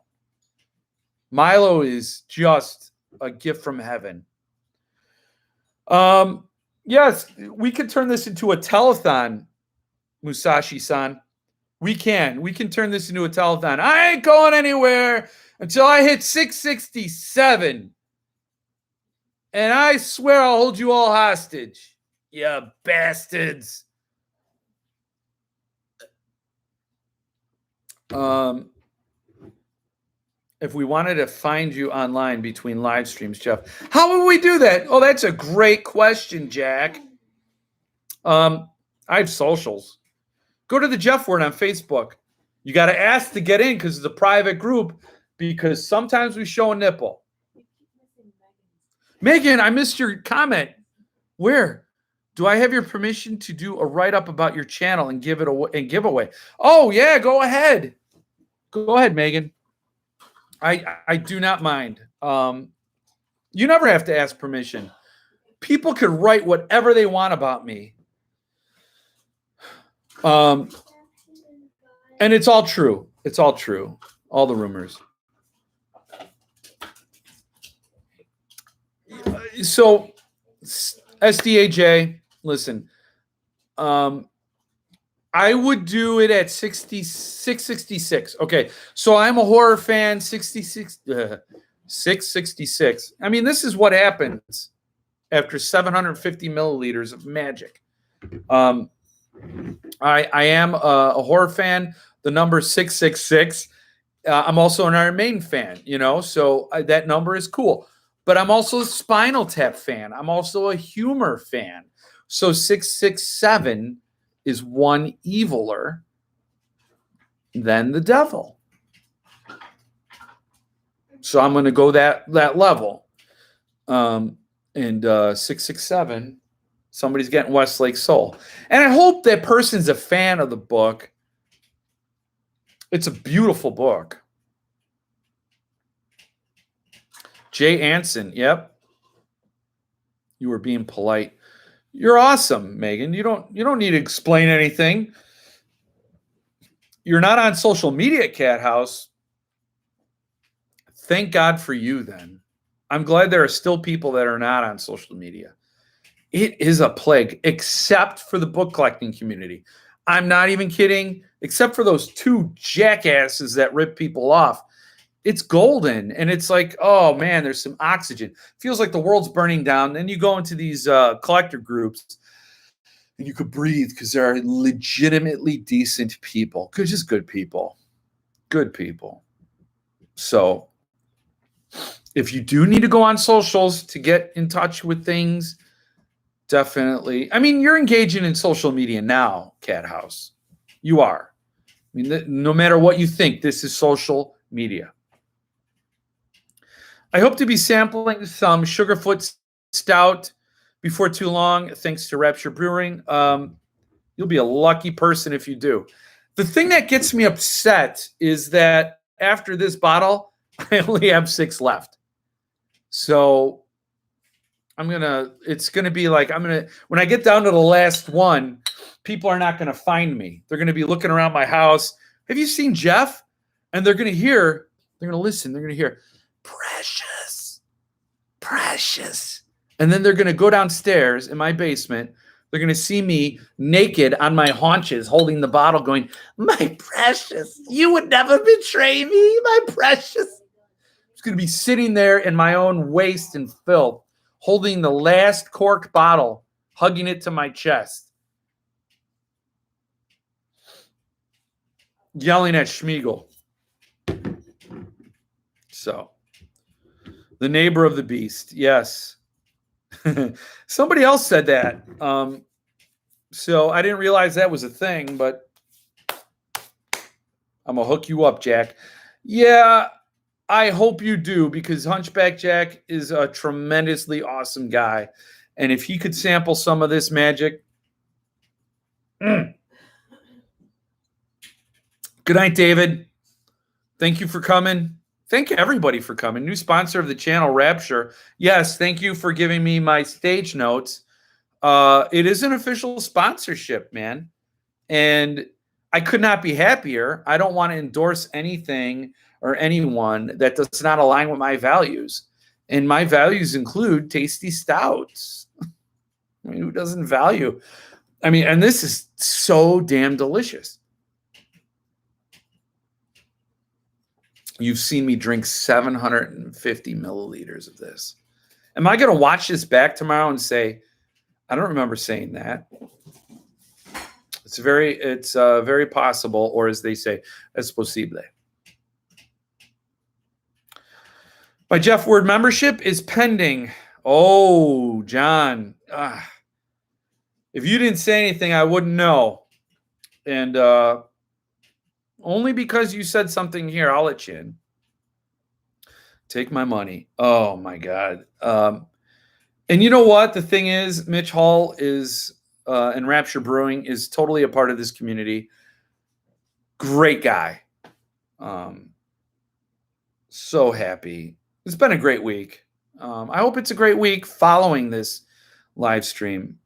Milo is just a gift from heaven. Yes, we could turn this into a telethon, Musashi-san. We can turn this into a telethon. I ain't going anywhere until I hit 667. And I swear I'll hold you all hostage, you bastards. If we wanted to find you online between live streams, Jeff, how would we do that? Oh, that's a great question, Jack. I have socials. Go to the Jeff Word on Facebook. You got to ask to get in because it's a private group, because sometimes we show a nipple. Megan, I missed your comment. Where? Do I have your permission to do a write-up about your channel and give it away and giveaway? Oh, yeah, go ahead. Go ahead, Megan. I do not mind. You never have to ask permission. People can write whatever they want about me. And it's all true. It's all true. All the rumors. So, SDAJ, listen, I would do it at 666. Okay, so I'm a horror fan, 666. I mean, this is what happens after 750 milliliters of magic. I am a horror fan. The number 666. I'm also an Iron Maiden fan, so that number is cool. But I'm also a Spinal Tap fan. I'm also a humor fan. So 667 is one eviler than the devil. So I'm going to go that level. And 667, somebody's getting Westlake Soul. And I hope that person's a fan of the book. It's a beautiful book. Jay Anson, yep. You were being polite. You're awesome, Megan. You don't need to explain anything. You're not on social media, Cat House. Thank God for you, then. I'm glad there are still people that are not on social media. It is a plague, except for the book collecting community. I'm not even kidding. Except for those two jackasses that rip people off. It's golden, and it's like, oh man, there's some oxygen. Feels like the world's burning down. Then you go into these collector groups, and you could breathe because there are legitimately decent people, just good people, good people. So, if you do need to go on socials to get in touch with things, definitely. I mean, you're engaging in social media now, Cat House. You are. I mean, no matter what you think, this is social media. I hope to be sampling some Sugarfoot Stout before too long, thanks to Rapture Brewing. You'll be a lucky person if you do. The thing that gets me upset is that after this bottle, I only have 6 left. So it's going to be like, when I get down to the last one, people are not going to find me. They're going to be looking around my house. Have you seen Jeff? And they're going to listen. They're going to hear, precious. And then they're going to go downstairs in my basement. They're going to see me naked on my haunches, holding the bottle going, my precious, you would never betray me, my precious. It's going to be sitting there in my own waste and filth, holding the last corked bottle, hugging it to my chest, yelling at Schmiegel. So The neighbor of the beast. Yes. Somebody else said that. So I didn't realize that was a thing, but I'm going to hook you up, Jack. Yeah, I hope you do, because Hunchback Jack is a tremendously awesome guy. And if he could sample some of this magic. Good night, David. Thank you for coming. Thank you, everybody, for coming. New sponsor of the channel, Rapture. Yes, thank you for giving me my stage notes. It is an official sponsorship, man. And I could not be happier. I don't want to endorse anything or anyone that does not align with my values. And my values include tasty stouts. I mean, who doesn't value? I mean, and this is so damn delicious. You've seen me drink 750 milliliters of this. Am I going to watch this back tomorrow and say, I don't remember saying that? It's very possible, or as they say, es posible. My Jeff Word membership is pending. Oh, John. If you didn't say anything, I wouldn't know. And only because you said something here, I'll let you in. Take my money. Oh, my God. And you know what? The thing is, Mitch Hall is, and Rapture Brewing is totally a part of this community. Great guy. So happy. It's been a great week. I hope it's a great week following this live stream.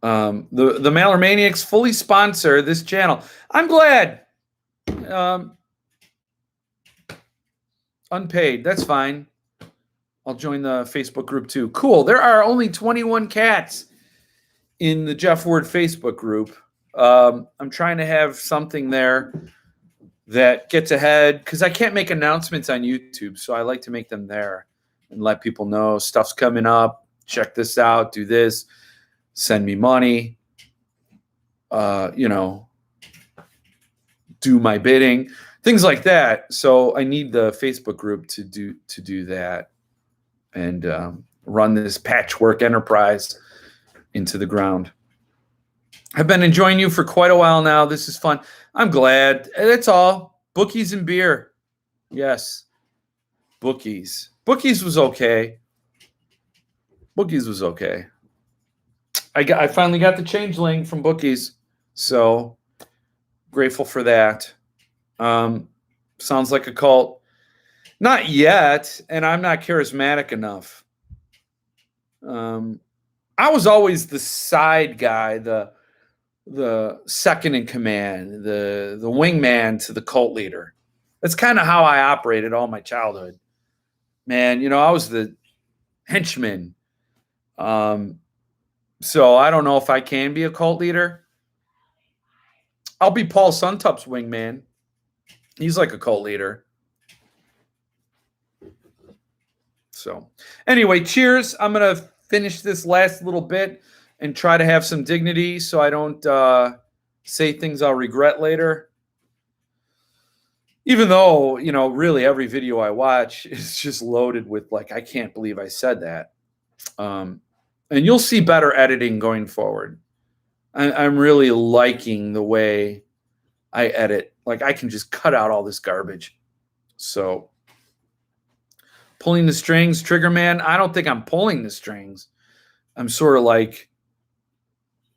The Mailer Maniacs fully sponsor this channel. I'm glad. Unpaid. That's fine. I'll join the Facebook group too. Cool. There are only 21 cats in the Jeff Word Facebook group. I'm trying to have something there that gets ahead, because I can't make announcements on YouTube. So I like to make them there and let people know stuff's coming up. Check this out. Do this. Send me money. Do my bidding. Things like that. So I need the Facebook group to do that and run this patchwork enterprise into the ground. I've been enjoying you for quite a while now. This is fun. I'm glad. That's all. Bookies and beer. Yes. Bookies. Bookies was okay. Bookies was okay. I finally got the changeling from Bookies. So grateful for that. Sounds like a cult. Not yet, and I'm not charismatic enough. I was always the side guy, the second in command, the wingman to the cult leader. That's kind of how I operated all my childhood. Man, I was the henchman. So I don't know if I can be a cult leader. I'll be Paul Suntup's wingman. He's like a cult leader. So anyway, cheers. I'm going to finish this last little bit and try to have some dignity so I don't say things I'll regret later. Even though, really every video I watch is just loaded with like, I can't believe I said that. And you'll see better editing going forward. I'm really liking the way I edit. Like, I can just cut out all this garbage. So pulling the strings, Trigger Man, I don't think I'm pulling the strings. I'm sort of like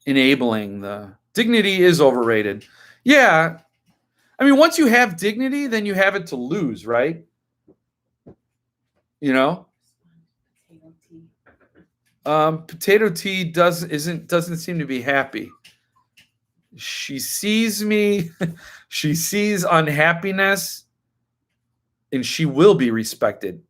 enabling the dignity is overrated. Yeah. I mean, once you have dignity, then you have it to lose, right? Potato Tea doesn't seem to be happy. She sees me, she sees unhappiness, and she will be respected.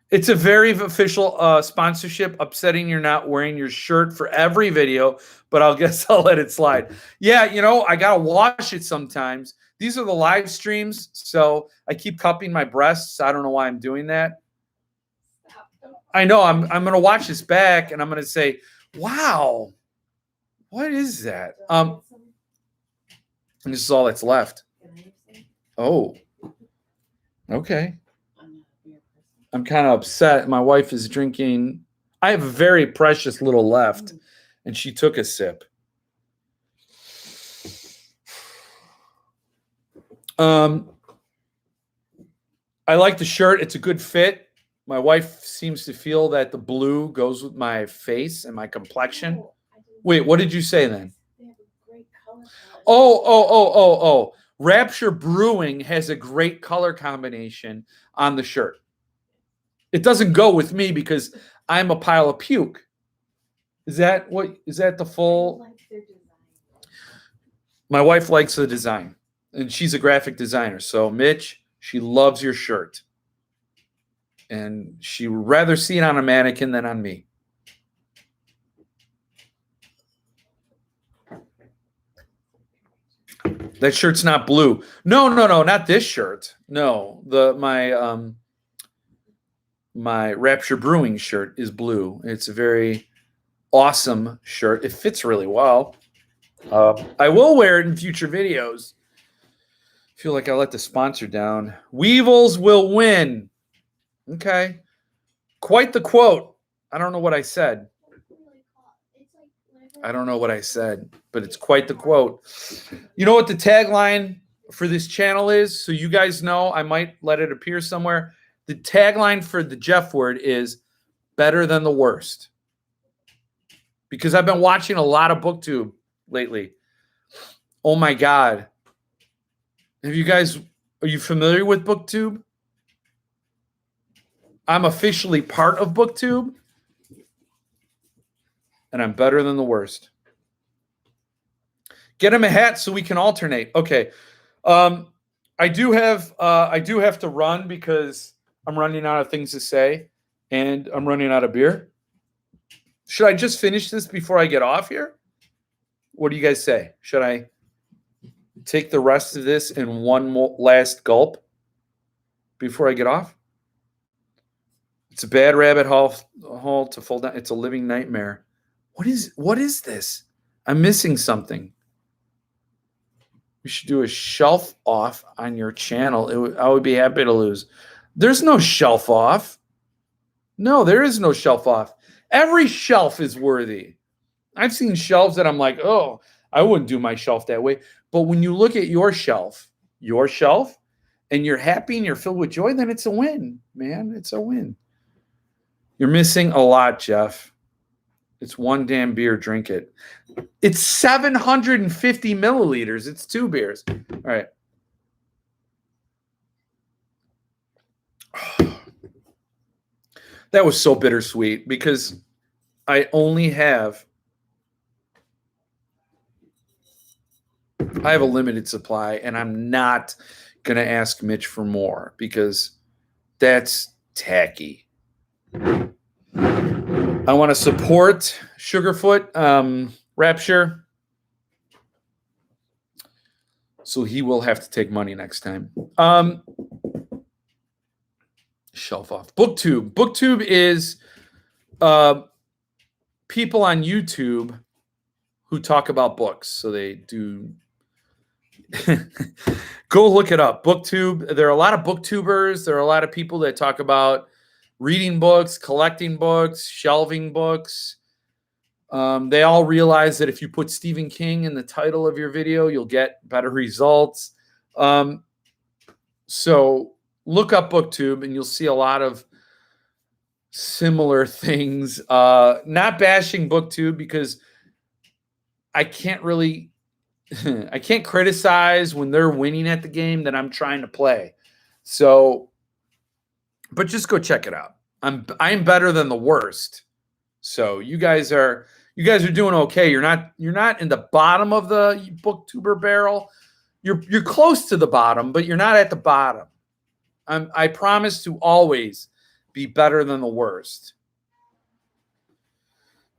It's a very official sponsorship. Upsetting you're not wearing your shirt for every video, but I'll let it slide. Yeah, I gotta wash it sometimes. These are the live streams, so I keep cupping my breasts. I don't know why I'm doing that. I know I'm gonna watch this back and I'm gonna say, wow, what is that? And this is all that's left. Oh, okay. I'm kind of upset. My wife is drinking. I have a very precious little left, and she took a sip. I like the shirt. It's a good fit. My wife seems to feel that the blue goes with my face and my complexion. Wait, what did you say then? They have a great color palette. Oh. Rapture Brewing has a great color combination on the shirt. It doesn't go with me because I'm a pile of puke. Is that the full? I like their design. My wife likes the design, and she's a graphic designer. So, Mitch, she loves your shirt. And she would rather see it on a mannequin than on me. That shirt's not blue. No, not this shirt. No, my Rapture Brewing shirt is blue. It's a very awesome shirt. It fits really well. I will wear it in future videos. I feel like I let the sponsor down. Weevils will win. Okay. Quite the quote. I don't know what I said. I don't know what I said, but it's quite the quote. You know what the tagline for this channel is? So you guys know, I might let it appear somewhere. The tagline for the Jeff word is better than the worst. Because I've been watching a lot of BookTube lately. Oh my God. Are you familiar with BookTube? I'm officially part of BookTube, and I'm better than the worst. Get him a hat so we can alternate. Okay, I do have to run because I'm running out of things to say, and I'm running out of beer. Should I just finish this before I get off here? What do you guys say? Should I take the rest of this in one last gulp before I get off? It's a bad rabbit hole to fall down. It's a living nightmare. What is this? I'm missing something. We should do a shelf off on your channel. I would be happy to lose. There's no shelf off. No, there is no shelf off. Every shelf is worthy. I've seen shelves that I'm like, oh, I wouldn't do my shelf that way. But when you look at your shelf, and you're happy and you're filled with joy, then it's a win, man. It's a win. You're missing a lot, Jeff. It's one damn beer. Drink it. It's 750 milliliters. It's 2 beers. All right. That was so bittersweet because I have a limited supply, and I'm not going to ask Mitch for more because that's tacky. I want to support Sugarfoot Rapture, so he will have to take money next time. Shelf off. BookTube. BookTube is people on YouTube who talk about books. So they do. Go look it up. BookTube. There are a lot of booktubers. There are a lot of people that talk about reading books, collecting books, shelving books. They all realize that if you put Stephen King in the title of your video, you'll get better results. So look up BookTube and you'll see a lot of similar things. Not bashing BookTube because I can't criticize when they're winning at the game that I'm trying to play. So, but just go check it out. I'm better than the worst. So you guys are doing okay. You're not in the bottom of the booktuber barrel. You're close to the bottom, but you're not at the bottom. I promise to always be better than the worst.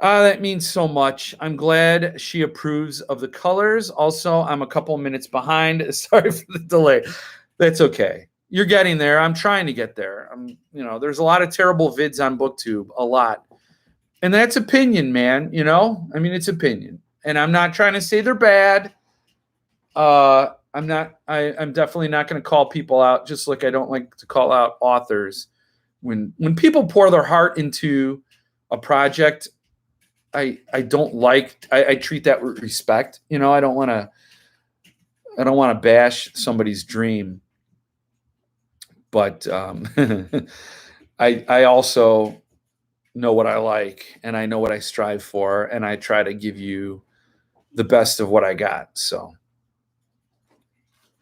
That means so much. I'm glad she approves of the colors. Also, I'm a couple minutes behind. Sorry for the delay. That's okay. You're getting there. I'm trying to get there. There's a lot of terrible vids on BookTube, a lot. And that's opinion, man. It's opinion. And I'm not trying to say they're bad. I'm definitely not going to call people out, just like I don't like to call out authors. When people pour their heart into a project, I treat that with respect. I don't want to bash somebody's dream, but I also know what I like, and I know what I strive for, and I try to give you the best of what I got. So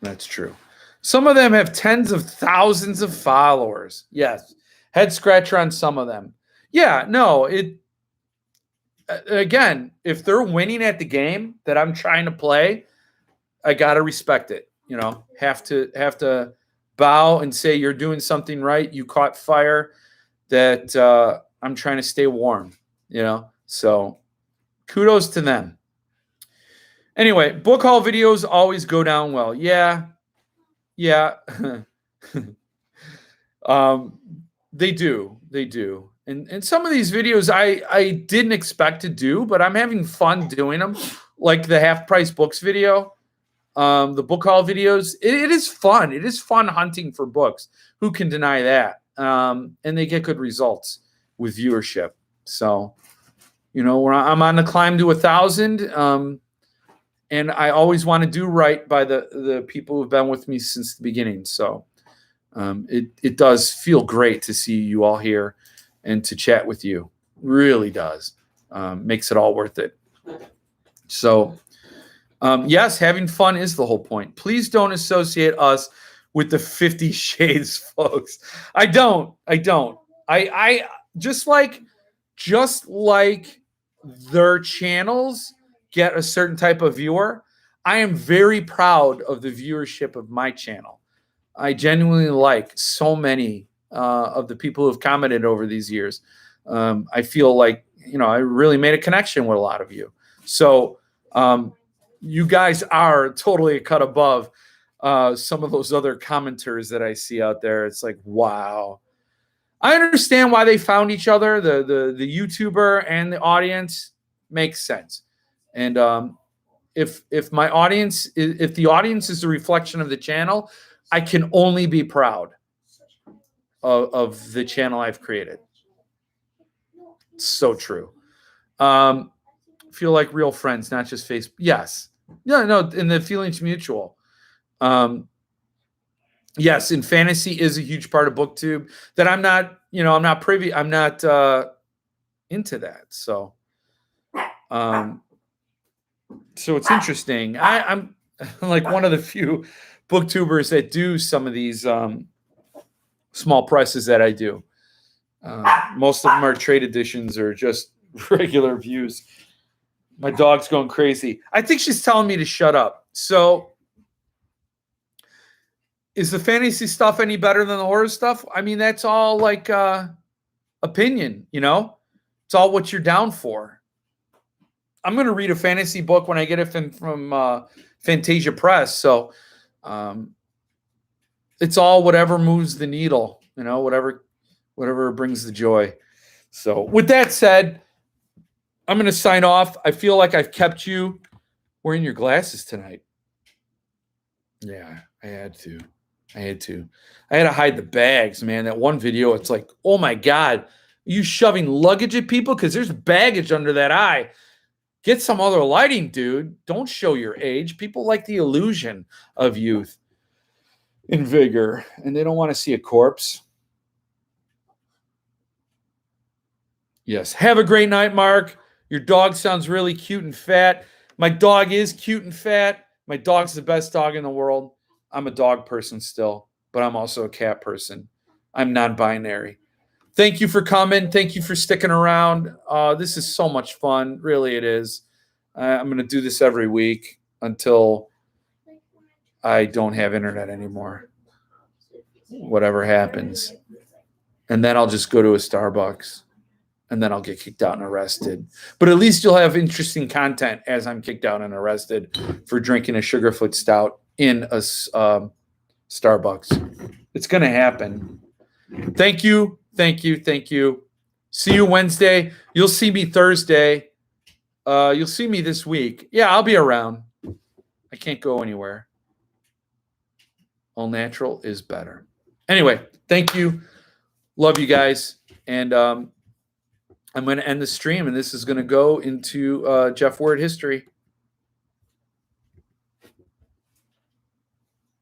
that's true. Some of them have tens of thousands of followers. Yes. Head scratcher on some of them. Yeah, no, again, if they're winning at the game that I'm trying to play, I got to respect it. Have to bow and say you're doing something right. You caught fire that I'm trying to stay warm, So kudos to them. Anyway, book haul videos always go down well. Yeah. They do. And some of these videos I didn't expect to do, but I'm having fun doing them. Like the Half Price Books video, the book haul videos. It is fun. It is fun hunting for books. Who can deny that? And they get good results with viewership. So, I'm on the climb to 1,000. And I always want to do right by the people who've been with me since the beginning. So it does feel great to see you all here and to chat with you. Really does. Makes it all worth it. So, yes, having fun is the whole point. Please don't associate us with the 50 Shades folks. I don't. I just like their channels get a certain type of viewer. I am very proud of the viewership of my channel. I genuinely like so many of the people who have commented over these years. I feel like, I really made a connection with a lot of you. So you guys are totally a cut above some of those other commenters that I see out there. It's like, wow. I understand why they found each other. The YouTuber and the audience makes sense. And if the audience is a reflection of the channel, I can only be proud of the channel I've created. It's so true. Feel like real friends, not just Facebook. Yes. No, and the feeling's mutual. Yes, and fantasy is a huge part of BookTube that I'm not into that. So so it's interesting. I'm like one of the few booktubers that do some of these small presses that I do. Most of them are trade editions or just regular views. My dog's going crazy. I think she's telling me to shut up. So is the fantasy stuff any better than the horror stuff? I mean, that's all like opinion, It's all what you're down for. I'm going to read a fantasy book when I get it from Fantasia Press. So it's all whatever moves the needle, whatever brings the joy. So with that said, I'm going to sign off. I feel like I've kept you wearing your glasses tonight. Yeah, I had to. I had to hide the bags, man. That one video, it's like, oh my God, are you shoving luggage at people? Because there's baggage under that eye. Get some other lighting, dude. Don't show your age. People like the illusion of youth and vigor, and they don't want to see a corpse. Yes. Have a great night, Mark. Your dog sounds really cute and fat. My dog is cute and fat. My dog's the best dog in the world. I'm a dog person still, but I'm also a cat person. I'm non-binary. Thank you for coming. Thank you for sticking around. This is so much fun. Really, it is. I'm going to do this every week until I don't have internet anymore. Whatever happens. And then I'll just go to a Starbucks. And then I'll get kicked out and arrested. But at least you'll have interesting content as I'm kicked out and arrested for drinking a Sugarfoot Stout in a Starbucks. It's going to happen. Thank you. See you Wednesday. You'll see me Thursday. You'll see me this week. Yeah, I'll be around. I can't go anywhere. All natural is better. Anyway, thank you. Love you guys. And I'm going to end the stream, and this is going to go into Jeff Word history.